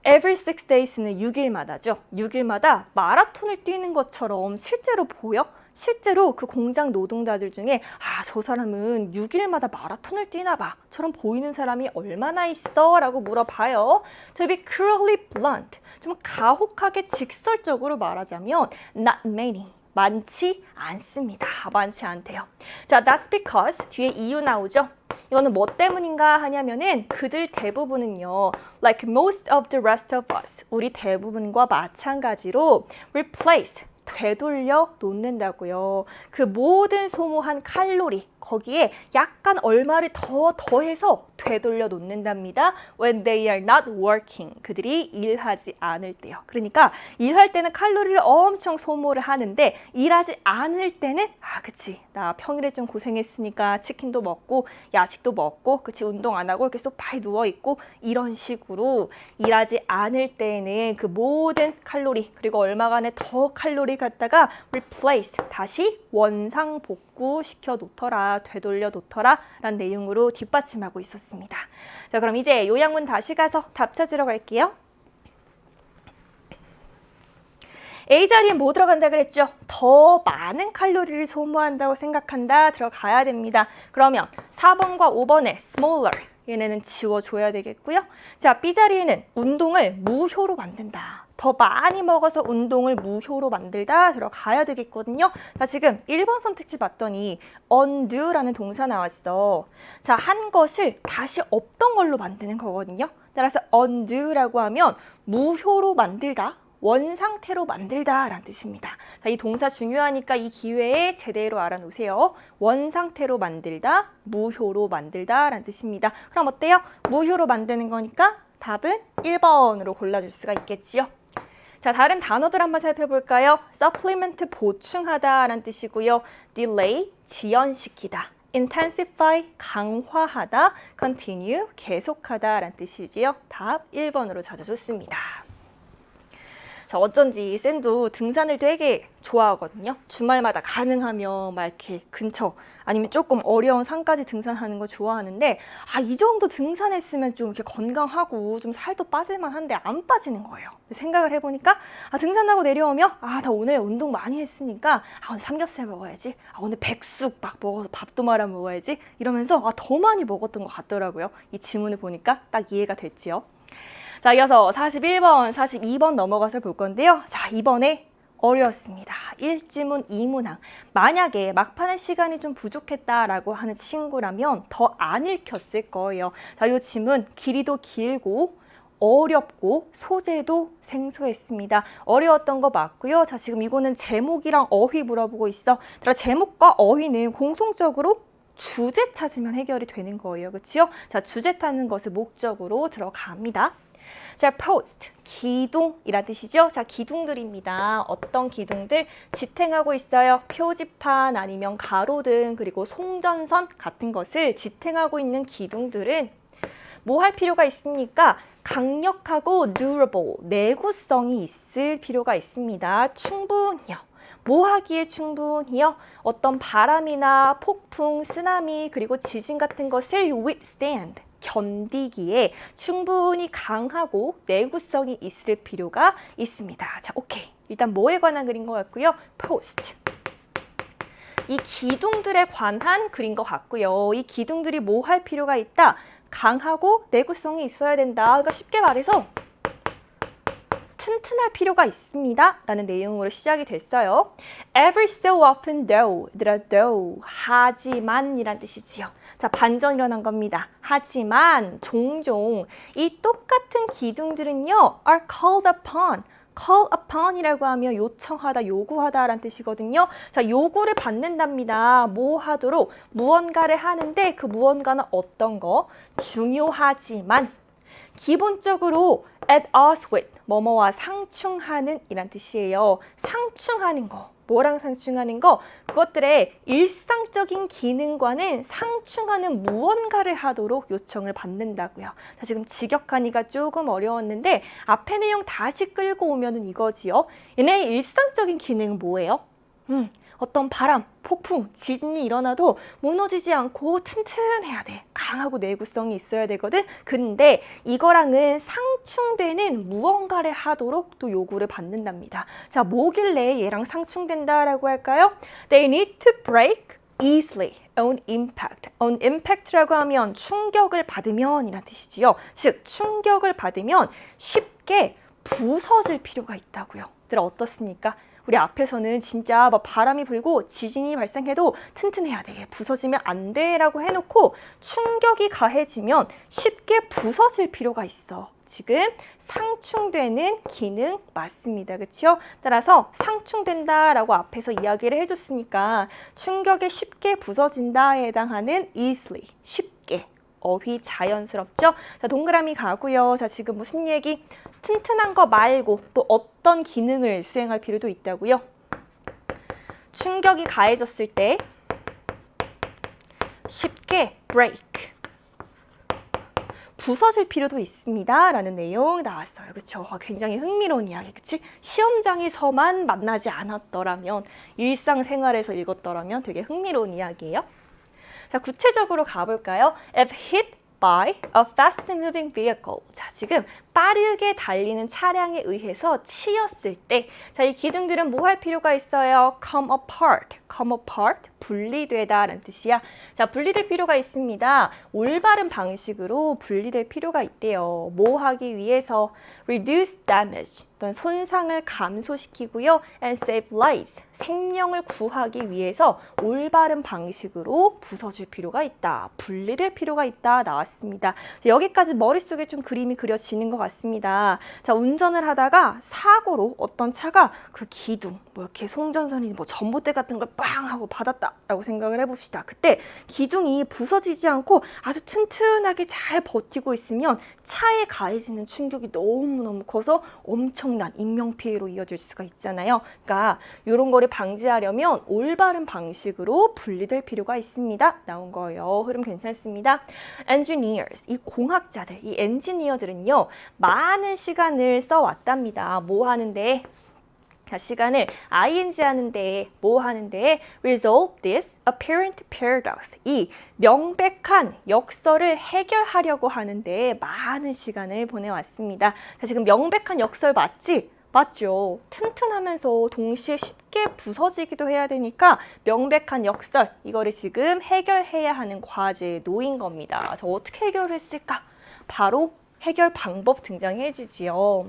every 6 days는 6일마다죠. 6일마다 마라톤을 뛰는 것처럼 실제로 보여? 실제로 그 공장 노동자들 중에 저 사람은 6일마다 마라톤을 뛰나 봐. 처럼 보이는 사람이 얼마나 있어? 라고 물어봐요. To be cruelly blunt, 좀 가혹하게 직설적으로 말하자면 not many, 많지 않습니다. 많지 않대요. 자, that's because 뒤에 이유 나오죠. 이거는 뭐 때문인가 하냐면은 그들 대부분은요, like most of the rest of us, 우리 대부분과 마찬가지로 replace, 되돌려 놓는다고요. 그 모든 소모한 칼로리 거기에 약간 얼마를 더해서 되돌려 놓는답니다. When they are not working. 그들이 일하지 않을 때요. 그러니까 일할 때는 칼로리를 엄청 소모를 하는데 일하지 않을 때는 그치, 나 평일에 좀 고생했으니까 치킨도 먹고 야식도 먹고 그치, 운동 안 하고 이렇게 소파에 누워있고 이런 식으로 일하지 않을 때는 그 모든 칼로리 그리고 얼마간의 더 칼로리 갖다가 replace, 다시 원상복구 시켜 놓더라, 되돌려 놓더라 라는 내용으로 뒷받침하고 있었습니다. 자, 그럼 이제 요양문 다시 가서 답 찾으러 갈게요. A 자리에 뭐 들어간다 그랬죠? 더 많은 칼로리를 소모한다고 생각한다 들어가야 됩니다. 그러면 4번과 5번에 smaller, 얘네는 지워줘야 되겠고요. 자, B 자리에는 운동을 무효로 만든다. 더 많이 먹어서 운동을 무효로 만들다 들어가야 되겠거든요. 자, 지금 1번 선택지 봤더니 undo라는 동사 나왔어. 자, 한 것을 다시 없던 걸로 만드는 거거든요. 따라서 undo라고 하면 무효로 만들다, 원상태로 만들다 라는 뜻입니다. 자, 이 동사 중요하니까 이 기회에 제대로 알아놓으세요. 원상태로 만들다, 무효로 만들다 라는 뜻입니다. 그럼 어때요? 무효로 만드는 거니까 답은 1번으로 골라줄 수가 있겠지요. 자, 다른 단어들 한번 살펴볼까요? supplement, 보충하다 라는 뜻이고요. delay, 지연시키다. intensify, 강화하다. continue, 계속하다 라는 뜻이지요. 답 1번으로 찾아줬습니다. 자, 어쩐지 샌도 등산을 되게 좋아하거든요. 주말마다 가능하면 막 이렇게 근처 아니면 조금 어려운 산까지 등산하는 거 좋아하는데 이 정도 등산했으면 좀 이렇게 건강하고 좀 살도 빠질만 한데 안 빠지는 거예요. 생각을 해보니까 등산하고 내려오면 나 오늘 운동 많이 했으니까 오늘 삼겹살 먹어야지, 오늘 백숙 막 먹어서 밥도 말아 먹어야지 이러면서 더 많이 먹었던 것 같더라고요. 이 지문을 보니까 딱 이해가 됐지요. 자, 이어서 41번, 42번 넘어가서 볼 건데요. 자, 이번에 어려웠습니다. 1지문 2문항. 만약에 막판에 시간이 좀 부족했다라고 하는 친구라면 더 안 읽혔을 거예요. 자, 이 지문 길이도 길고 어렵고 소재도 생소했습니다. 어려웠던 거 맞고요. 자, 지금 이거는 제목이랑 어휘 물어보고 있어. 제목과 어휘는 공통적으로 주제 찾으면 해결이 되는 거예요. 그렇죠? 자, 주제 찾는 것을 목적으로 들어갑니다. 자, post, 기둥이란 뜻이죠. 자, 기둥들입니다. 어떤 기둥들? 지탱하고 있어요. 표지판 아니면 가로등 그리고 송전선 같은 것을 지탱하고 있는 기둥들은 뭐 할 필요가 있습니까? 강력하고 durable, 내구성이 있을 필요가 있습니다. 충분히요. 뭐 하기에 충분히요? 어떤 바람이나 폭풍, 쓰나미 그리고 지진 같은 것을 withstand, 견디기에 충분히 강하고 내구성이 있을 필요가 있습니다. 자, 오케이. 일단 뭐에 관한 그린 것 같고요. post. 이 기둥들에 관한 그린 것 같고요. 이 기둥들이 뭐 할 필요가 있다? 강하고 내구성이 있어야 된다. 그러니까 쉽게 말해서 튼튼할 필요가 있습니다. 라는 내용으로 시작이 됐어요. Every so often though, 얘들아 though, 하지만 이란 뜻이지요. 자, 반전 일어난 겁니다. 하지만 종종 이 똑같은 기둥들은요 are called upon. call upon이라고 하면 요청하다, 요구하다 라는 뜻이거든요. 자, 요구를 받는답니다. 뭐 하도록? 무언가를 하는데 그 무언가는 어떤 거? 중요하지만 기본적으로 at odds with, 뭐뭐와 상충하는 이란 뜻이에요. 상충하는 거. 뭐랑 상충하는 거? 그것들의 일상적인 기능과는 상충하는 무언가를 하도록 요청을 받는다고요. 자, 지금 직역하니까 조금 어려웠는데 앞에 내용 다시 끌고 오면은 이거지요. 얘네 일상적인 기능은 뭐예요? 어떤 바람, 폭풍, 지진이 일어나도 무너지지 않고 튼튼해야 돼. 강하고 내구성이 있어야 되거든. 근데 이거랑은 상충되는 무언가를 하도록 또 요구를 받는답니다. 자, 뭐길래 얘랑 상충된다라고 할까요? They need to break easily on impact. on impact라고 하면 충격을 받으면 이란 뜻이지요. 즉, 충격을 받으면 쉽게 부서질 필요가 있다고요. 얘들아 어떻습니까? 우리 앞에서는 진짜 막 바람이 불고 지진이 발생해도 튼튼해야 돼. 부서지면 안 돼. 라고 해놓고 충격이 가해지면 쉽게 부서질 필요가 있어. 지금 상충되는 기능 맞습니다. 그렇죠? 따라서 상충된다라고 앞에서 이야기를 해줬으니까 충격에 쉽게 부서진다에 해당하는 easily, 쉽게. 어휘 자연스럽죠? 자, 동그라미 가고요. 자, 지금 무슨 얘기? 튼튼한 거 말고 또 어떤 기능을 수행할 필요도 있다고요? 충격이 가해졌을 때 쉽게 break, 부서질 필요도 있습니다. 라는 내용 나왔어요. 그렇죠? 굉장히 흥미로운 이야기, 그치? 시험장에서만 만나지 않았더라면, 일상생활에서 읽었더라면 되게 흥미로운 이야기예요. 자, 구체적으로 가볼까요? If hit by a fast-moving vehicle. 자, 지금 빠르게 달리는 차량에 의해서 치였을 때, 자, 이 기둥들은 뭐 할 필요가 있어요? Come apart. come apart, 분리되다 라는 뜻이야. 자, 분리될 필요가 있습니다. 올바른 방식으로 분리될 필요가 있대요. 뭐 하기 위해서? Reduce damage, 어떤 손상을 감소시키고요. And save lives, 생명을 구하기 위해서 올바른 방식으로 부서질 필요가 있다. 분리될 필요가 있다 나왔습니다. 자, 여기까지 머릿속에 좀 그림이 그려지는 것 같습니다. 자, 운전을 하다가 사고로 어떤 차가 그 기둥, 뭐 이렇게 송전선이 뭐 전봇대 같은 걸 빵 하고 받았다라고 생각을 해봅시다. 그때 기둥이 부서지지 않고 아주 튼튼하게 잘 버티고 있으면 차에 가해지는 충격이 너무너무 커서 엄청난 인명피해로 이어질 수가 있잖아요. 그러니까 이런 거를 방지하려면 올바른 방식으로 분리될 필요가 있습니다. 나온 거예요. 흐름 괜찮습니다. Engineers, 이 공학자들, 이 엔지니어들은요, 많은 시간을 써왔답니다. 뭐 하는데? 자, 시간을 ing 하는데, 뭐 하는데? Resolve this apparent paradox. 이 명백한 역설을 해결하려고 하는데 많은 시간을 보내왔습니다. 자, 지금 명백한 역설 맞지? 맞죠. 튼튼하면서 동시에 쉽게 부서지기도 해야 되니까 명백한 역설, 이거를 지금 해결해야 하는 과제에 놓인 겁니다. 저 어떻게 해결했을까? 바로 해결 방법 등장해 주지요.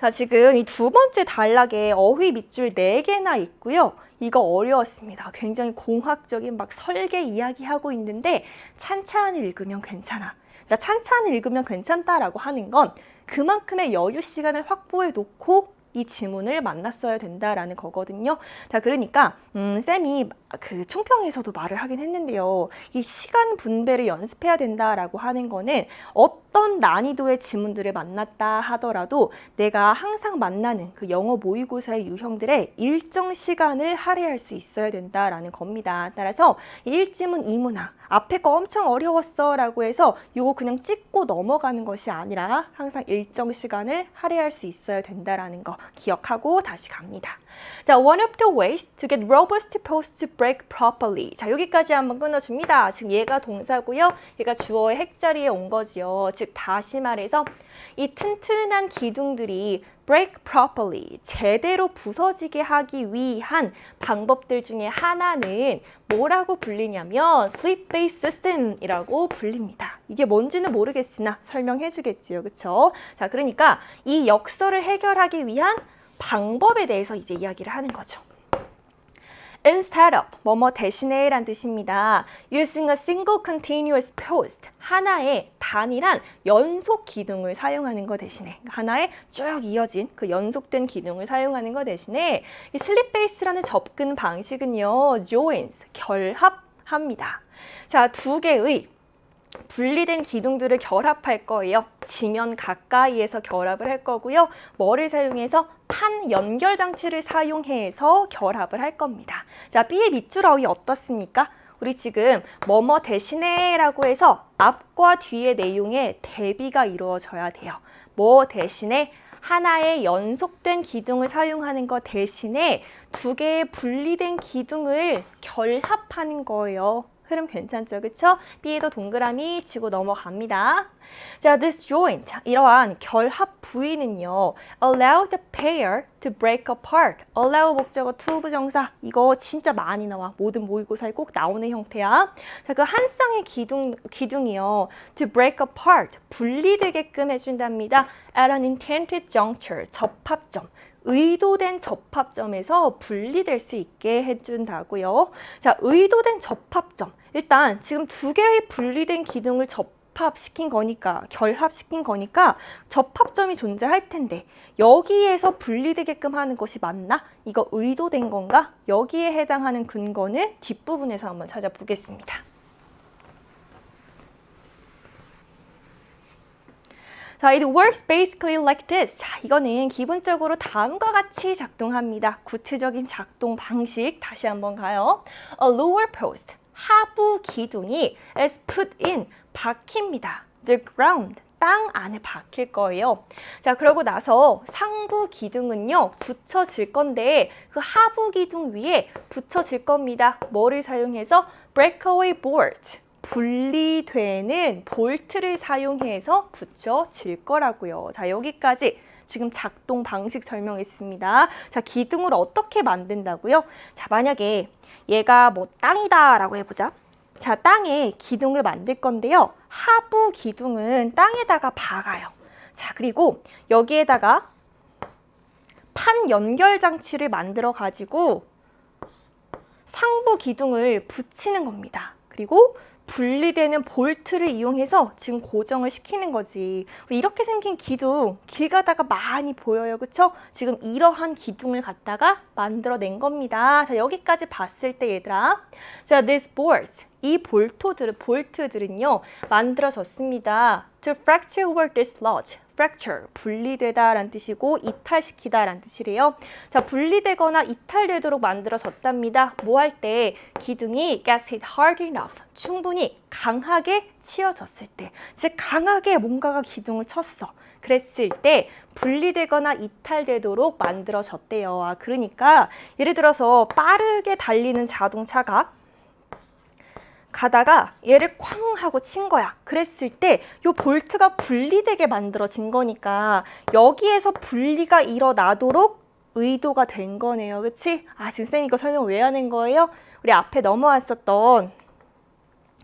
자, 지금 이 두 번째 단락에 어휘 밑줄 4개나 있고요. 이거 어려웠습니다. 굉장히 공학적인 막 설계 이야기하고 있는데 찬찬히 읽으면 괜찮아. 자, 찬찬히 읽으면 괜찮다라고 하는 건 그만큼의 여유 시간을 확보해 놓고 이 지문을 만났어야 된다라는 거거든요. 자, 그러니까 쌤이 그 총평에서도 말을 하긴 했는데요. 이 시간 분배를 연습해야 된다라고 하는 거는 어떤 난이도의 지문들을 만났다 하더라도 내가 항상 만나는 그 영어 모의고사의 유형들의 일정 시간을 할애할 수 있어야 된다라는 겁니다. 따라서 1지문 2문항 앞에 거 엄청 어려웠어 라고 해서 요거 그냥 찍고 넘어가는 것이 아니라 항상 일정 시간을 할애할 수 있어야 된다라는 거 기억하고 다시 갑니다. 자, one of the ways to get robust posts to break properly. 자, 여기까지 한번 끊어줍니다. 지금 얘가 동사고요. 얘가 주어의 핵자리에 온 거지요. 즉 즉 다시 말해서 이 튼튼한 기둥들이 break properly, 제대로 부서지게 하기 위한 방법들 중에 하나는 뭐라고 불리냐면 slip-based system이라고 불립니다. 이게 뭔지는 모르겠으나 설명해 주겠지요. 그쵸? 자, 그러니까 이 역설을 해결하기 위한 방법에 대해서 이제 이야기를 하는 거죠. Instead of, 뭐뭐 대신에 란 뜻입니다. Using a single continuous post, 하나의 단일한 연속 기둥을 사용하는 것 대신에, 하나의 쭉 이어진 그 연속된 기둥을 사용하는 것 대신에 이 slip base라는 접근 방식은요, joins, 결합합니다. 자, 두 개의 분리된 기둥들을 결합할 거예요. 지면 가까이에서 결합을 할 거고요. 뭐를 사용해서? 판 연결 장치를 사용해서 결합을 할 겁니다. 자, B의 밑줄 어휘 어떻습니까? 우리 지금 뭐뭐 대신에 라고 해서 앞과 뒤의 내용에 대비가 이루어져야 돼요. 뭐 대신에? 하나의 연속된 기둥을 사용하는 것 대신에 두 개의 분리된 기둥을 결합하는 거예요. 흐름 괜찮죠? 그쵸? B에도 동그라미 치고 넘어갑니다. 자, this joint, 이러한 결합 부위는요, allow the pair to break apart. allow 목적어 to 부정사. 이거 진짜 많이 나와. 모든 모의고사에 꼭 나오는 형태야. 자, 그 한 쌍의 기둥이요, to break apart, 분리되게끔 해준답니다. at an intended juncture, 접합점. 의도된 접합점에서 분리될 수 있게 해준다고요. 자, 의도된 접합점. 일단 지금 두 개의 분리된 기둥을 접합시킨 거니까, 결합시킨 거니까 접합점이 존재할 텐데 여기에서 분리되게끔 하는 것이 맞나? 이거 의도된 건가? 여기에 해당하는 근거는 뒷부분에서 한번 찾아보겠습니다. 자, it works basically like this. 자, 이거는 기본적으로 다음과 같이 작동합니다. 구체적인 작동 방식 다시 한번 가요. A lower post, 하부 기둥이 is put in, 박힙니다. The ground, 땅 안에 박힐 거예요. 자, 그러고 나서 상부 기둥은요, 붙여질 건데 그 하부 기둥 위에 붙여질 겁니다. 뭐를 사용해서? breakaway boards. 분리되는 볼트를 사용해서 붙여질 거라고요. 자, 여기까지 지금 작동 방식 설명했습니다. 자, 기둥을 어떻게 만든다고요? 자, 만약에 얘가 뭐 땅이다 라고 해보자. 자, 땅에 기둥을 만들 건데요. 하부 기둥은 땅에다가 박아요. 자, 그리고 여기에다가 판 연결 장치를 만들어 가지고 상부 기둥을 붙이는 겁니다. 그리고 분리되는 볼트를 이용해서 지금 고정을 시키는 거지. 이렇게 생긴 기둥 길 가다가 많이 보여요. 그쵸? 지금 이러한 기둥을 갖다가 만들어낸 겁니다. 자, 여기까지 봤을 때 얘들아, 자, these boards, 이 볼트들은요 만들어졌습니다. To fracture or dislodge. fracture, 분리되다 라는 뜻이고 이탈시키다 라는 뜻이래요. 자, 분리되거나 이탈되도록 만들어졌답니다. 뭐 할 때? 기둥이 gets hit hard enough, 충분히 강하게 치어졌을 때, 즉 강하게 뭔가가 기둥을 쳤어. 그랬을 때 분리되거나 이탈되도록 만들어졌대요. 아, 그러니까 예를 들어서 빠르게 달리는 자동차가 가다가 얘를 쾅 하고 친 거야. 그랬을 때 이 볼트가 분리되게 만들어진 거니까 여기에서 분리가 일어나도록 의도가 된 거네요. 그치? 아, 지금 쌤 이거 설명 왜 하는 거예요? 우리 앞에 넘어왔었던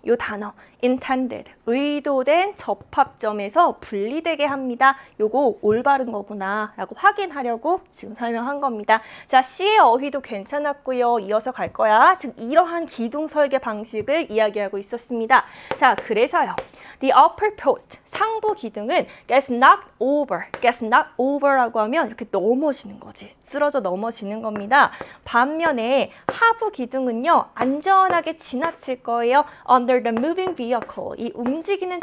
이 단어 intended, 의도된 접합점에서 분리되게 합니다. 요거 올바른 거구나 라고 확인하려고 지금 설명한 겁니다. 자, C의 어휘도 괜찮았고요. 이어서 갈 거야. 지금 이러한 기둥 설계 방식을 이야기하고 있었습니다. 자, 그래서요. The upper post, 상부 기둥은 gets knocked over 라고 하면 이렇게 넘어지는 거지. 쓰러져 넘어지는 겁니다. 반면에 하부 기둥은요, 안전하게 지나칠 거예요. Under the moving vehicle, 이 움직이는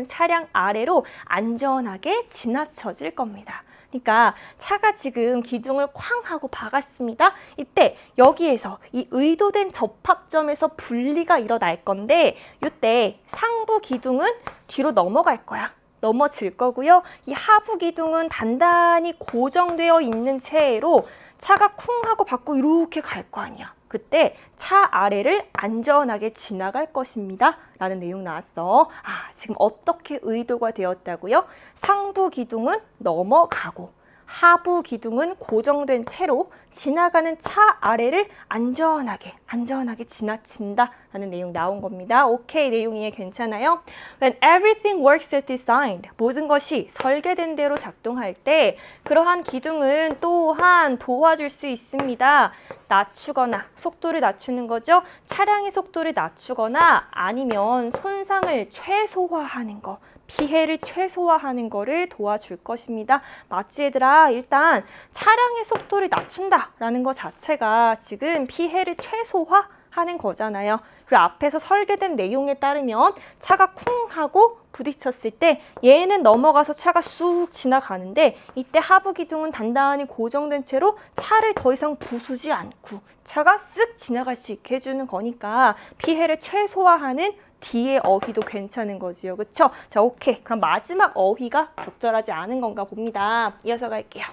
차량 아래로 안전하게 지나쳐질 겁니다. 그러니까 차가 지금 기둥을 쾅 하고 박았습니다. 이때 여기에서 이 의도된 접합점에서 분리가 일어날 건데 이때 상부 기둥은 뒤로 넘어갈 거야. 넘어질 거고요. 이 하부 기둥은 단단히 고정되어 있는 채로 차가 쿵 하고 박고 이렇게 갈 거 아니야. 그때 차 아래를 안전하게 지나갈 것입니다. 라는 내용 나왔어. 지금 어떻게 의도가 되었다고요? 상부 기둥은 넘어가고 하부 기둥은 고정된 채로 지나가는 차 아래를 안전하게 지나친다 라는 내용 나온 겁니다. 오케이, 내용이 괜찮아요? When everything works as designed, 모든 것이 설계된 대로 작동할 때 그러한 기둥은 또한 도와줄 수 있습니다. 낮추거나, 속도를 낮추는 거죠. 차량의 속도를 낮추거나 아니면 손상을 최소화하는 거, 피해를 최소화하는 거를 도와줄 것입니다. 맞지 얘들아? 일단 차량의 속도를 낮춘다라는 것 자체가 지금 피해를 최소화하는 거잖아요. 그리고 앞에서 설계된 내용에 따르면 차가 쿵 하고 부딪혔을 때 얘는 넘어가서 차가 쑥 지나가는데 이때 하부 기둥은 단단히 고정된 채로 차를 더 이상 부수지 않고 차가 쓱 지나갈 수 있게 해주는 거니까 피해를 최소화하는 뒤의 어휘도 괜찮은 거지요. 그쵸? 자, 오케이. 그럼 마지막 어휘가 적절하지 않은 건가 봅니다. 이어서 갈게요.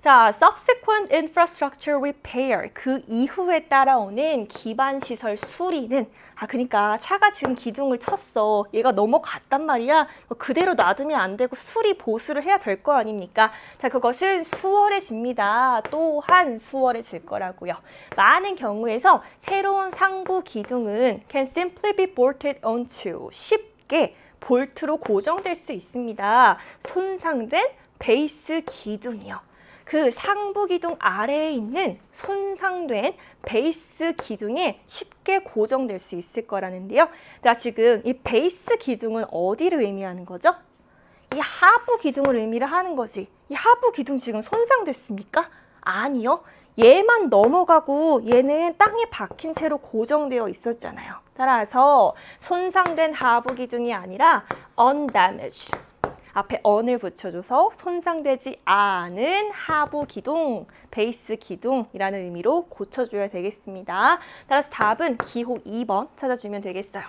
자, subsequent infrastructure repair. 그 이후에 따라오는 기반시설 수리는 그러니까 차가 지금 기둥을 쳤어. 얘가 넘어갔단 말이야. 그대로 놔두면 안 되고 수리 보수를 해야 될 거 아닙니까? 자, 그것은 수월해집니다. 또한 수월해질 거라고요. 많은 경우에서 새로운 상부 기둥은 can simply be bolted onto. 쉽게 볼트로 고정될 수 있습니다. 손상된 베이스 기둥이요. 그 상부 기둥 아래에 있는 손상된 베이스 기둥에 쉽게 고정될 수 있을 거라는데요. 자, 지금 이 베이스 기둥은 어디를 의미하는 거죠? 이 하부 기둥을 의미를 하는 거지. 이 하부 기둥 지금 손상됐습니까? 아니요. 얘만 넘어가고 얘는 땅에 박힌 채로 고정되어 있었잖아요. 따라서 손상된 하부 기둥이 아니라 undamaged. 앞에 on을 붙여줘서 손상되지 않은 하부 기둥, 베이스 기둥이라는 의미로 고쳐줘야 되겠습니다. 따라서 답은 기호 2번 찾아주면 되겠어요.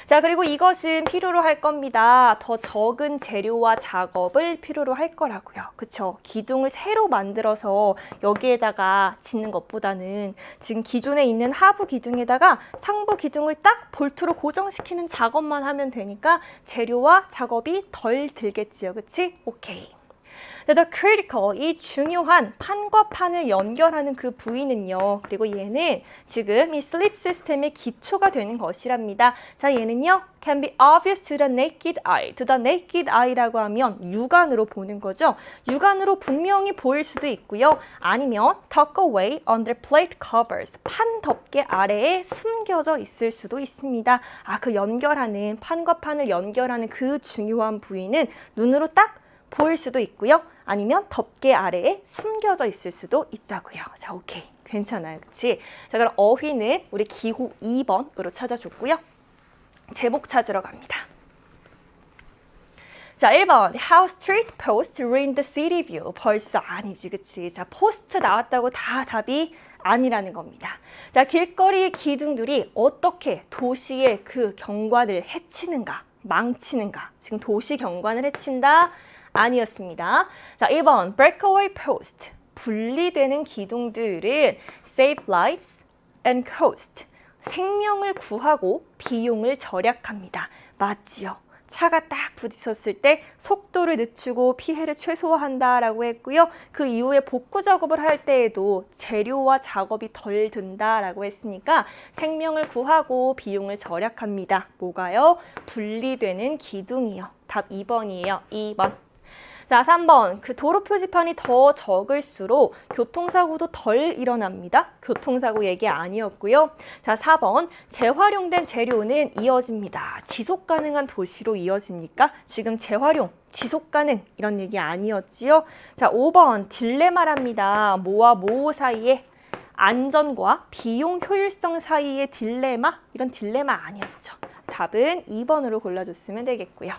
자, 그리고 이것은 필요로 할 겁니다. 더 적은 재료와 작업을 필요로 할 거라고요. 그쵸? 기둥을 새로 만들어서 여기에다가 짓는 것보다는 지금 기존에 있는 하부 기둥에다가 상부 기둥을 딱 볼트로 고정시키는 작업만 하면 되니까 재료와 작업이 덜 들겠지요. 그치? 오케이. The critical, 이 중요한 판과 판을 연결하는 그 부위는요. 그리고 얘는 지금 이 슬립 시스템의 기초가 되는 것이랍니다. 자, 얘는요. can be obvious to the naked eye. to the naked eye라고 하면 육안으로 보는 거죠. 육안으로 분명히 보일 수도 있고요. 아니면 tuck away under plate covers. 판 덮개 아래에 숨겨져 있을 수도 있습니다. 그 연결하는, 판과 판을 연결하는 그 중요한 부위는 눈으로 딱 보일 수도 있고요. 아니면 덮개 아래에 숨겨져 있을 수도 있다고요. 자, 오케이. 괜찮아요. 그치? 자, 그럼 어휘는 우리 기호 2번으로 찾아줬고요. 제목 찾으러 갑니다. 자, 1번. How street posts ruin the city view. 벌써 아니지, 그치? 자, 포스트 나왔다고 다 답이 아니라는 겁니다. 자, 길거리 기둥들이 어떻게 도시의 그 경관을 해치는가, 망치는가. 지금 도시 경관을 해친다? 아니었습니다. 자, 1번 breakaway post. 분리되는 기둥들은 save lives and cost. 생명을 구하고 비용을 절약합니다. 맞지요? 차가 딱 부딪혔을 때 속도를 늦추고 피해를 최소화한다라고 했고요. 그 이후에 복구 작업을 할 때에도 재료와 작업이 덜 든다라고 했으니까 생명을 구하고 비용을 절약합니다. 뭐가요? 분리되는 기둥이요. 답 2번이에요. 2번. 자, 3번. 그 도로 표지판이 더 적을수록 교통사고도 덜 일어납니다. 교통사고 얘기 아니었고요. 자, 4번. 재활용된 재료는 이어집니다. 지속 가능한 도시로 이어집니까? 지금 재활용, 지속 가능 이런 얘기 아니었지요. 자, 5번. 딜레마랍니다. 뭐와 뭐 사이에 안전과 비용 효율성 사이의 딜레마? 이런 딜레마 아니었죠. 답은 2번으로 골라줬으면 되겠고요.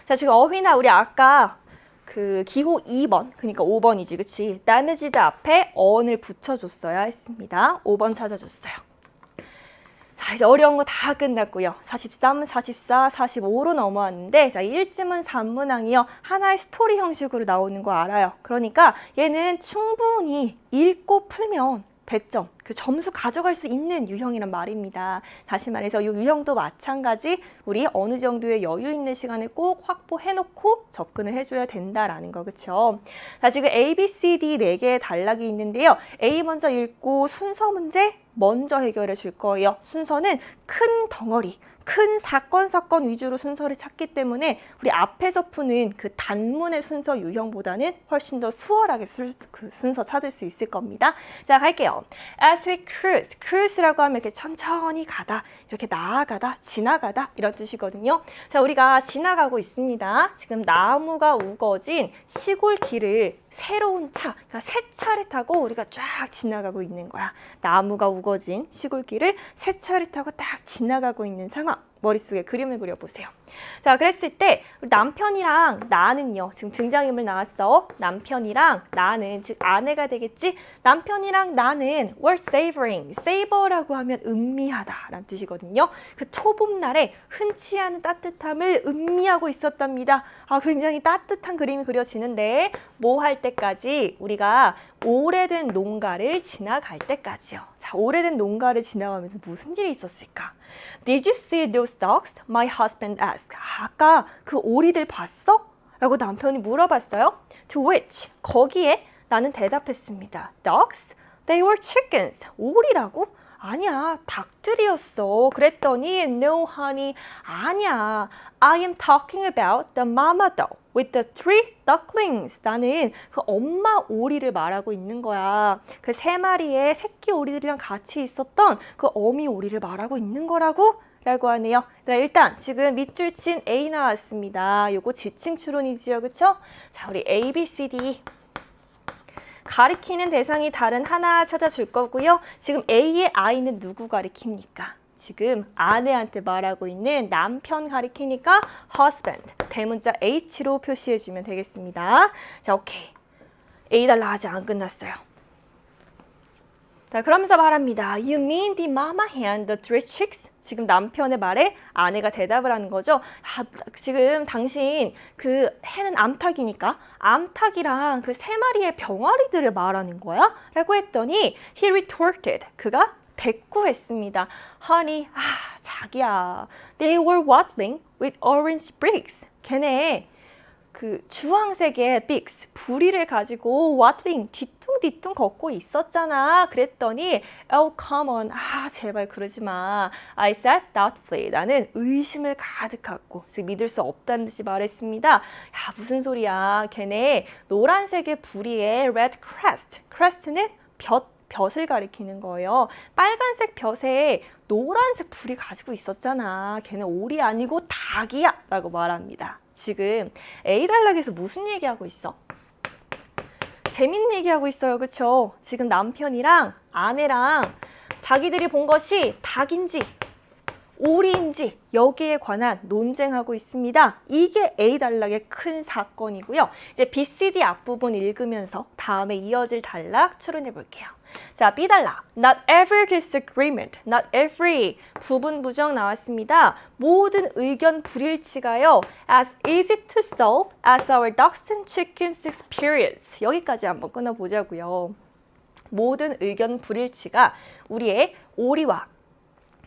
자, 지금 어휘나 우리 아까 그 기호 2번, 그러니까 5번이지, 그치? damaged 앞에 on을 붙여줬어야 했습니다. 5번 찾아줬어요. 자, 자, 이제 어려운 거 다 끝났고요. 43, 44, 45로 넘어왔는데 자, 1지문 3문항이요. 하나의 스토리 형식으로 나오는 거 알아요. 그러니까 얘는 충분히 읽고 풀면 100점, 그 점수 가져갈 수 있는 유형이란 말입니다. 다시 말해서 이 유형도 마찬가지 우리 어느 정도의 여유 있는 시간을 꼭 확보해놓고 접근을 해줘야 된다라는 거, 그쵸? 자, 지금 A, B, C, D 4개의 단락이 있는데요. A 먼저 읽고 순서 문제 먼저 해결해 줄 거예요. 순서는 큰 덩어리, 큰 사건 위주로 순서를 찾기 때문에 우리 앞에서 푸는 그 단문의 순서 유형보다는 훨씬 더 수월하게 그 순서 찾을 수 있을 겁니다. 자, 갈게요. As we cruise, cruise라고 하면 이렇게 천천히 가다, 이렇게 나아가다, 지나가다 이런 뜻이거든요. 자, 우리가 지나가고 있습니다. 지금 나무가 우거진 시골 길을 새로운 차, 그러니까 새 차를 타고 우리가 쫙 지나가고 있는 거야. 나무가 우거진 시골길을 새 차를 타고 딱 지나가고 있는 상황. 머릿속에 그림을 그려보세요. 자, 그랬을 때 남편이랑 나는요. 지금 등장인물 나왔어. 남편이랑 나는, 즉 아내가 되겠지. 남편이랑 나는 were savoring. savor라고 하면 음미하다라는 뜻이거든요. 그 초봄날에 흔치 않은 따뜻함을 음미하고 있었답니다. 아, 굉장히 따뜻한 그림이 그려지는데 뭐 할 때까지? 우리가 오래된 농가를 지나갈 때까지요. 자, 오래된 농가를 지나가면서 무슨 일이 있었을까? Did you see those dogs? My husband asked. 아까 그 오리들 봤어? 라고 남편이 물어봤어요. To which? 거기에 나는 대답했습니다. Dogs? They were chickens. 오리라고? 아니야, 닭들이었어. 그랬더니 no honey, 아니야. I am talking about the mama dog with the 3 ducklings. 나는 그 엄마 오리를 말하고 있는 거야. 그 3마리의 새끼 오리들이랑 같이 있었던 그 어미 오리를 말하고 있는 거라고? 라고 하네요. 자, 일단 지금 밑줄 친 A 나왔습니다. 요거 지칭 추론이지요, 그쵸? 자, 우리 A, B, C, D. 가리키는 대상이 다른 하나 찾아줄 거고요. 지금 A의 I는 누구 가리킵니까? 지금 아내한테 말하고 있는 남편 가리키니까 husband, 대문자 H로 표시해주면 되겠습니다. 자, 오케이. A 달라 아직 안 끝났어요. 자, 그러면서 말합니다. You mean the mama hand the 3 chicks? 지금 남편의 말에 아내가 대답을 하는 거죠. 아, 지금 당신 그 해는 암탉이니까 암탉이랑 그 3마리의 병아리들을 말하는 거야? 라고 했더니 he retorted. 그가 대꾸했습니다. Honey, 자기야. They were waddling with orange bricks. 걔네 그 주황색의 빅스, 부리를 가지고 와틀링 뒤뚱뒤뚱 걷고 있었잖아. 그랬더니 oh come on, 제발 그러지 마. I said doubtfully. 나는 의심을 가득 갖고, 즉 믿을 수 없다는 듯이 말했습니다. 야, 무슨 소리야. 걔네 노란색의 부리에 red crest. crest는 볕을 가리키는 거예요. 빨간색 볕에 노란색 불이 가지고 있었잖아. 걔는 오리 아니고 닭이야 라고 말합니다. 지금 A 단락에서 무슨 얘기하고 있어? 재밌는 얘기하고 있어요. 그쵸? 지금 남편이랑 아내랑 자기들이 본 것이 닭인지 오리인지 여기에 관한 논쟁하고 있습니다. 이게 A 단락의 큰 사건이고요. 이제 B, C, D 앞부분 읽으면서 다음에 이어질 단락 추론해 볼게요. 자, B 단락. Not every disagreement, not every 부분 부정 나왔습니다. 모든 의견 불일치가요. As easy to solve as our ducks and chickens experience. 여기까지 한번 끊어보자고요. 모든 의견 불일치가 우리의 오리와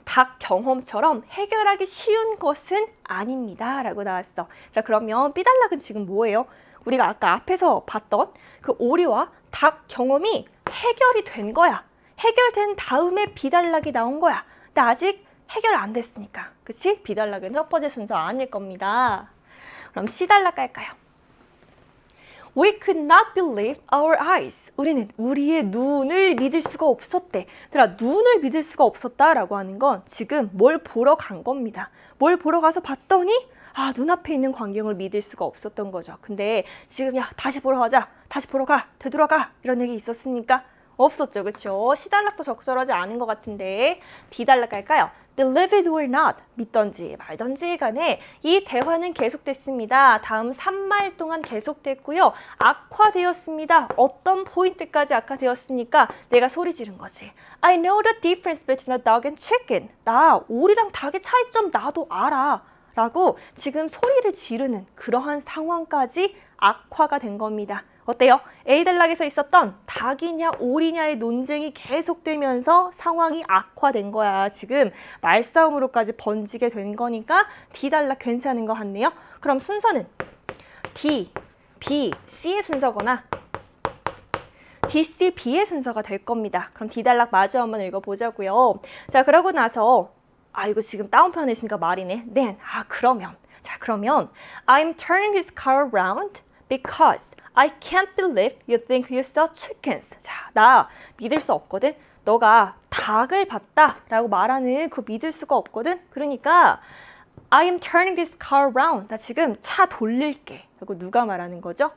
닭 경험처럼 해결하기 쉬운 것은 아닙니다. 라고 나왔어. 자, 그러면 B 단락은 지금 뭐예요? 우리가 아까 앞에서 봤던 그 오리와 닭 경험이 해결이 된 거야. 해결된 다음에 B 단락이 나온 거야. 근데 아직 해결 안 됐으니까. 그치? B 단락은 첫 번째 순서 아닐 겁니다. 그럼 C 단락 갈까요? We could not believe our eyes. 우리는 우리의 눈을 믿을 수가 없었대. 얘들아, 눈을 믿을 수가 없었다라고 하는 건 지금 뭘 보러 간 겁니다. 뭘 보러 가서 봤더니 눈앞에 있는 광경을 믿을 수가 없었던 거죠. 근데 지금 야, 다시 보러 가자. 다시 보러 가. 되돌아가. 이런 얘기 있었습니까? 없었죠, 그쵸? C단락도 적절하지 않은 것 같은데 D단락 갈까요? Believe it or not, 믿던지 말던지 간에 이 대화는 계속됐습니다. 다음 3말 동안 계속됐고요. 악화되었습니다. 어떤 포인트까지 악화되었으니까 내가 소리 지른 거지. I know the difference between a dog and chicken. 나 오리랑 닭의 차이점 나도 알아. 라고 지금 소리를 지르는 그러한 상황까지 악화가 된 겁니다. 어때요? A단락에서 있었던 닭이냐 오리냐의 논쟁이 계속되면서 상황이 악화된 거야. 지금 말싸움으로까지 번지게 된 거니까 D단락 괜찮은 거 같네요. 그럼 순서는 D, B, C의 순서거나 D, C, B의 순서가 될 겁니다. 그럼 D단락 마저 한번 읽어보자고요. 자, 그러고 나서 이거 지금 다운편에 있으니까 말이네. Then, 그러면 I'm turning this car around because I can't believe you think you saw chickens. 자, 나 믿을 수 없거든. 너가 닭을 봤다 라고 말하는 그거 믿을 수가 없거든. 그러니까 I am turning this car around. 나 지금 차 돌릴게. 라고 누가 말하는 거죠?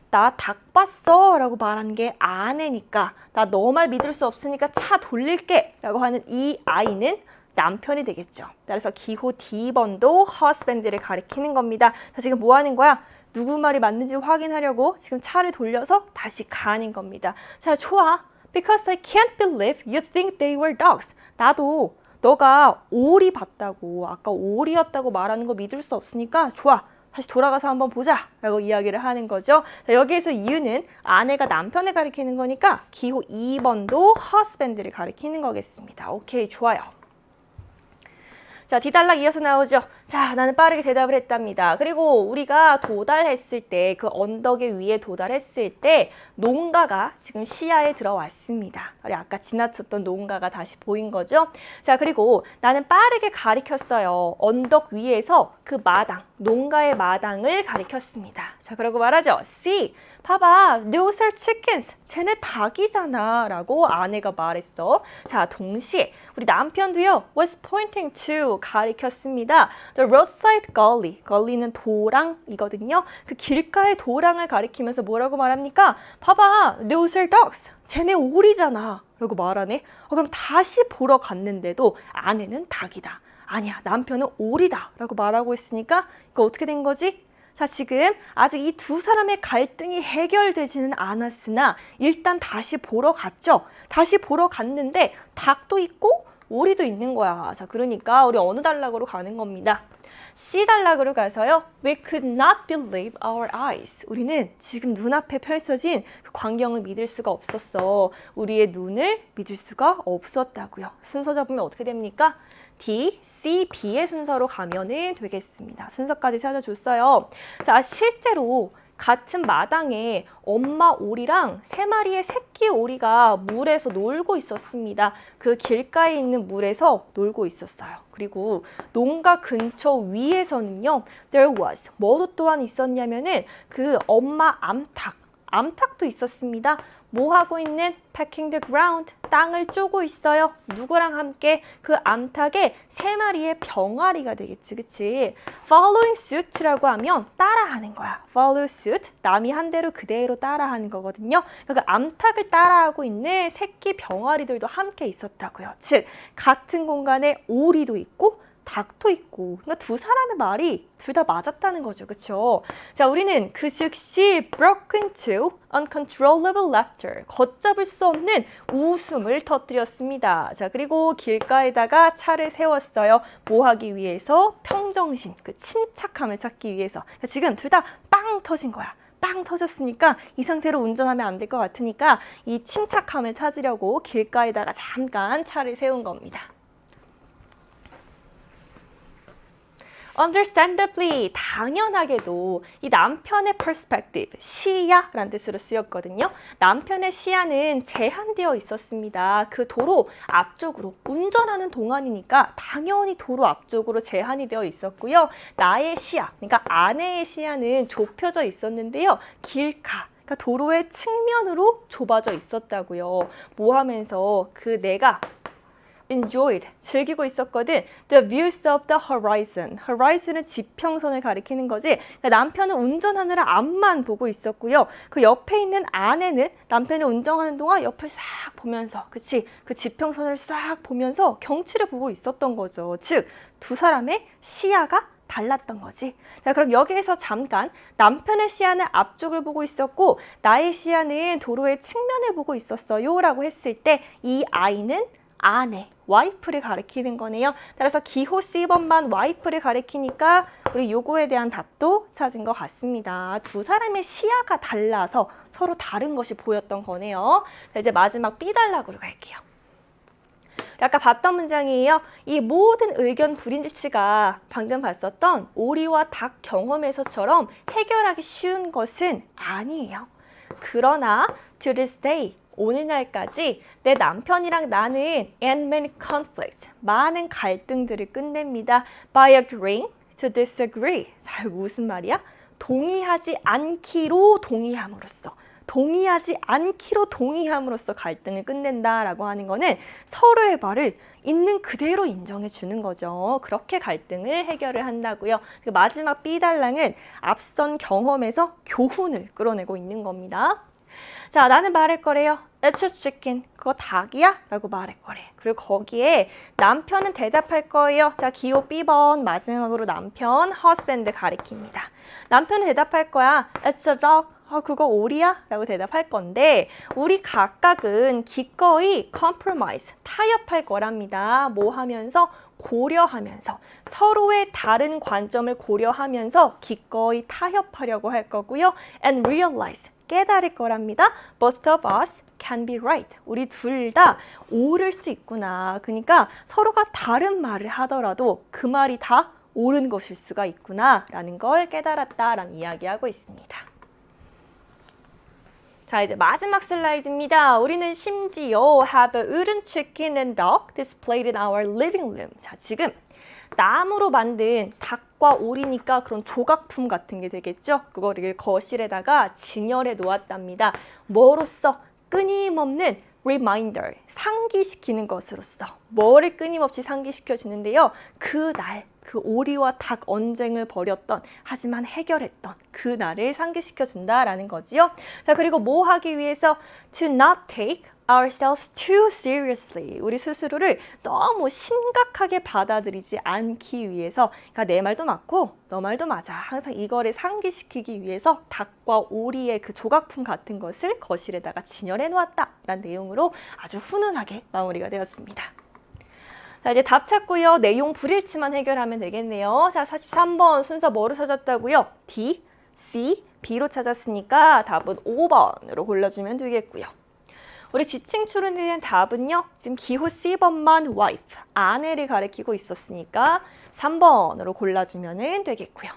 나 닭 봤어 라고 말하는 게 아내니까 나 너 말 믿을 수 없으니까 차 돌릴게 라고 하는 이 아이는 남편이 되겠죠. 따라서 기호 D번도 husband를 가리키는 겁니다. 자, 지금 뭐 하는 거야? 누구 말이 맞는지 확인하려고 지금 차를 돌려서 다시 가는 겁니다. 자, 좋아. Because I can't believe you think they were dogs. 나도 너가 오리 봤다고, 아까 오리였다고 말하는 거 믿을 수 없으니까 좋아. 다시 돌아가서 한번 보자 라고 이야기를 하는 거죠. 자, 여기에서 이유는 아내가 남편을 가리키는 거니까 기호 2번도 husband를 가리키는 거겠습니다. 오케이, 좋아요. 자, D단락 이어서 나오죠. 자, 나는 빠르게 대답을 했답니다. 그리고 우리가 도달했을 때, 그 언덕의 위에 도달했을 때 농가가 지금 시야에 들어왔습니다. 우리 아까 지나쳤던 농가가 다시 보인 거죠. 자, 그리고 나는 빠르게 가리켰어요. 언덕 위에서 그 마당, 농가의 마당을 가리켰습니다. 자, 그러고 말하죠. See, 봐봐, those are chickens. 쟤네 닭이잖아 라고 아내가 말했어. 자, 동시에 우리 남편도요, was pointing to 가리켰습니다. The roadside gully. gully는 도랑이거든요. 그 길가의 도랑을 가리키면서 뭐라고 말합니까? 봐봐, those are dogs. 쟤네 오리잖아 라고 말하네. 그럼 다시 보러 갔는데도 아내는 닭이다. 아니야, 남편은 오리다 라고 말하고 있으니까 이거 어떻게 된 거지? 자, 지금 아직 이 두 사람의 갈등이 해결되지는 않았으나 일단 다시 보러 갔죠. 다시 보러 갔는데 닭도 있고 오리도 있는 거야. 자, 그러니까 우리 어느 단락으로 가는 겁니다. C단락으로 가서요. We could not believe our eyes. 우리는 지금 눈앞에 펼쳐진 그 광경을 믿을 수가 없었어. 우리의 눈을 믿을 수가 없었다고요. 순서 잡으면 어떻게 됩니까? D, C, B의 순서로 가면은 되겠습니다. 순서까지 찾아줬어요. 자, 실제로 같은 마당에 엄마 오리랑 3마리의 새끼 오리가 물에서 놀고 있었습니다. 그 길가에 있는 물에서 놀고 있었어요. 그리고 농가 근처 위에서는요, there was, 뭐도 또한 있었냐면은 그 엄마 암탉도 있었습니다. 뭐 하고 있는? pecking the ground, 땅을 쪼고 있어요. 누구랑 함께? 그 암탉의 3마리의 병아리가 되겠지, 그치? following suit라고 하면 따라하는 거야. follow suit, 남이 한 대로 그대로 따라하는 거거든요. 그러니까 암탉을 따라하고 있는 새끼 병아리들도 함께 있었다고요. 즉, 같은 공간에 오리도 있고 닭도 있고, 그러니까 두 사람의 말이 둘 다 맞았다는 거죠. 그렇죠? 자, 우리는 그 즉시 broke into uncontrollable laughter, 걷잡을 수 없는 웃음을 터뜨렸습니다. 자, 그리고 길가에다가 차를 세웠어요. 뭐 하기 위해서? 평정심, 그 침착함을 찾기 위해서. 그러니까 지금 둘 다 빵 터진 거야. 빵 터졌으니까 이 상태로 운전하면 안 될 것 같으니까 이 침착함을 찾으려고 길가에다가 잠깐 차를 세운 겁니다. Understandably, 당연하게도 이 남편의 perspective, 시야라는 뜻으로 쓰였거든요. 남편의 시야는 제한되어 있었습니다. 그 도로 앞쪽으로, 운전하는 동안이니까 당연히 도로 앞쪽으로 제한이 되어 있었고요. 나의 시야, 그러니까 아내의 시야는 좁혀져 있었는데요. 길가, 그러니까 도로의 측면으로 좁아져 있었다고요. 뭐 하면서 그 내가 enjoyed, 즐기고 있었거든. The views of the horizon. horizon은 지평선을 가리키는 거지. 그러니까 남편은 운전하느라 앞만 보고 있었고요. 그 옆에 있는 아내는 남편이 운전하는 동안 옆을 싹 보면서, 그치? 그 지평선을 싹 보면서 경치를 보고 있었던 거죠. 즉, 두 사람의 시야가 달랐던 거지. 자, 그럼 여기에서 잠깐 남편의 시야는 앞쪽을 보고 있었고 나의 시야는 도로의 측면을 보고 있었어요 라고 했을 때 이 아이는 아내, 와이프를 가리키는 거네요. 따라서 기호 C번만 와이프를 가리키니까 우리 요거에 대한 답도 찾은 것 같습니다. 두 사람의 시야가 달라서 서로 다른 것이 보였던 거네요. 자, 이제 마지막 B단락으로 갈게요. 아까 봤던 문장이에요. 이 모든 의견 불일치가 방금 봤었던 오리와 닭 경험에서처럼 해결하기 쉬운 것은 아니에요. 그러나 to this day, 오늘날까지 내 남편이랑 나는 and many conflicts, 많은 갈등들을 끝냅니다. By agreeing to disagree. 자, 무슨 말이야? 동의하지 않기로 동의함으로써. 동의하지 않기로 동의함으로써 갈등을 끝낸다라고 하는 거는 서로의 말을 있는 그대로 인정해 주는 거죠. 그렇게 갈등을 해결을 한다고요. 마지막 B단락은 앞선 경험에서 교훈을 끌어내고 있는 겁니다. 자, 나는 말할 거래요. It's a chicken. 그거 닭이야? 라고 말할 거래. 그리고 거기에 남편은 대답할 거예요. 자, 기호 B번 마지막으로 남편, husband 가리킵니다. 남편은 대답할 거야. It's a dog. 그거 오리야? 라고 대답할 건데 우리 각각은 기꺼이 compromise, 타협할 거랍니다. 뭐 하면서? 고려하면서 서로의 다른 관점을 고려하면서 기꺼이 타협하려고 할 거고요. And realize, 깨달을 거랍니다. Both of us can be right. 우리 둘 다 옳을 수 있구나. 그러니까 서로가 다른 말을 하더라도 그 말이 다 옳은 것일 수가 있구나 라는 걸 깨달았다라는 이야기하고 있습니다. 자, 이제 마지막 슬라이드입니다. 우리는 심지어 have a wooden chicken and dog displayed in our living room. 자, 지금 나무로 만든 닭과 오리니까 그런 조각품 같은 게 되겠죠? 그거를 거실에다가 진열해 놓았답니다. 뭐로써? 끊임없는 reminder, 상기시키는 것으로서. 뭐를 끊임없이 상기시켜 주는데요? 그날, 그 오리와 닭 언쟁을 벌였던 하지만 해결했던 그날을 상기시켜 준다라는 거지요. 자, 그리고 뭐 하기 위해서? To not take ourselves too seriously. 우리 스스로를 너무 심각하게 받아들이지 않기 위해서, 그러니까 내 말도 맞고 너 말도 맞아. 항상 이거를 상기시키기 위해서 닭과 오리의 그 조각품 같은 것을 거실에다가 진열해 놓았다라는 내용으로 아주 훈훈하게 마무리가 되었습니다. 자, 이제 답 찾고요. 내용 불일치만 해결하면 되겠네요. 자, 43번 순서 뭐로 찾았다고요? D, C, B로 찾았으니까 답은 5번으로 골라주면 되겠고요. 우리 지칭 추론에 대한 답은요. 지금 기호 C번만 wife, 아내를 가리키고 있었으니까 3번으로 골라주면 되겠고요.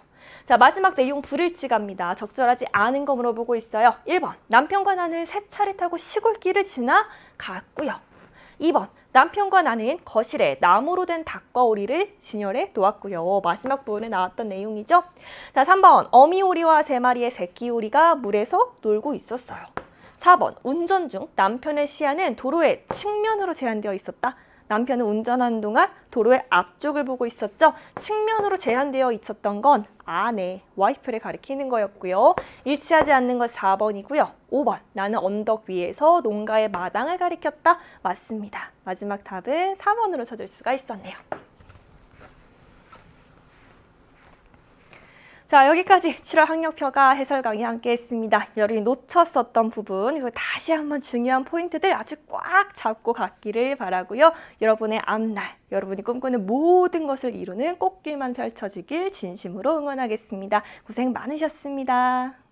자, 마지막 내용 불일치갑니다. 적절하지 않은 거 물어보고 있어요. 1번, 남편과 나는 새 차를 타고 시골길을 지나갔고요. 2번, 남편과 나는 거실에 나무로 된 닭과 오리를 진열해 놓았고요. 마지막 부분에 나왔던 내용이죠. 자, 3번, 어미 오리와 3마리의 새끼 오리가 물에서 놀고 있었어요. 4번, 운전 중 남편의 시야는 도로의 측면으로 제한되어 있었다. 남편은 운전하는 동안 도로의 앞쪽을 보고 있었죠. 측면으로 제한되어 있었던 건 아내, 와이프를 가리키는 거였고요. 일치하지 않는 건 4번이고요. 5번, 나는 언덕 위에서 농가의 마당을 가리켰다. 맞습니다. 마지막 답은 4번으로 찾을 수가 있었네요. 자, 여기까지 7월 학력표가 해설 강의 함께 했습니다. 여러분이 놓쳤었던 부분, 그리고 다시 한번 중요한 포인트들 아주 꽉 잡고 갔기를 바라고요. 여러분의 앞날, 여러분이 꿈꾸는 모든 것을 이루는 꽃길만 펼쳐지길 진심으로 응원하겠습니다. 고생 많으셨습니다.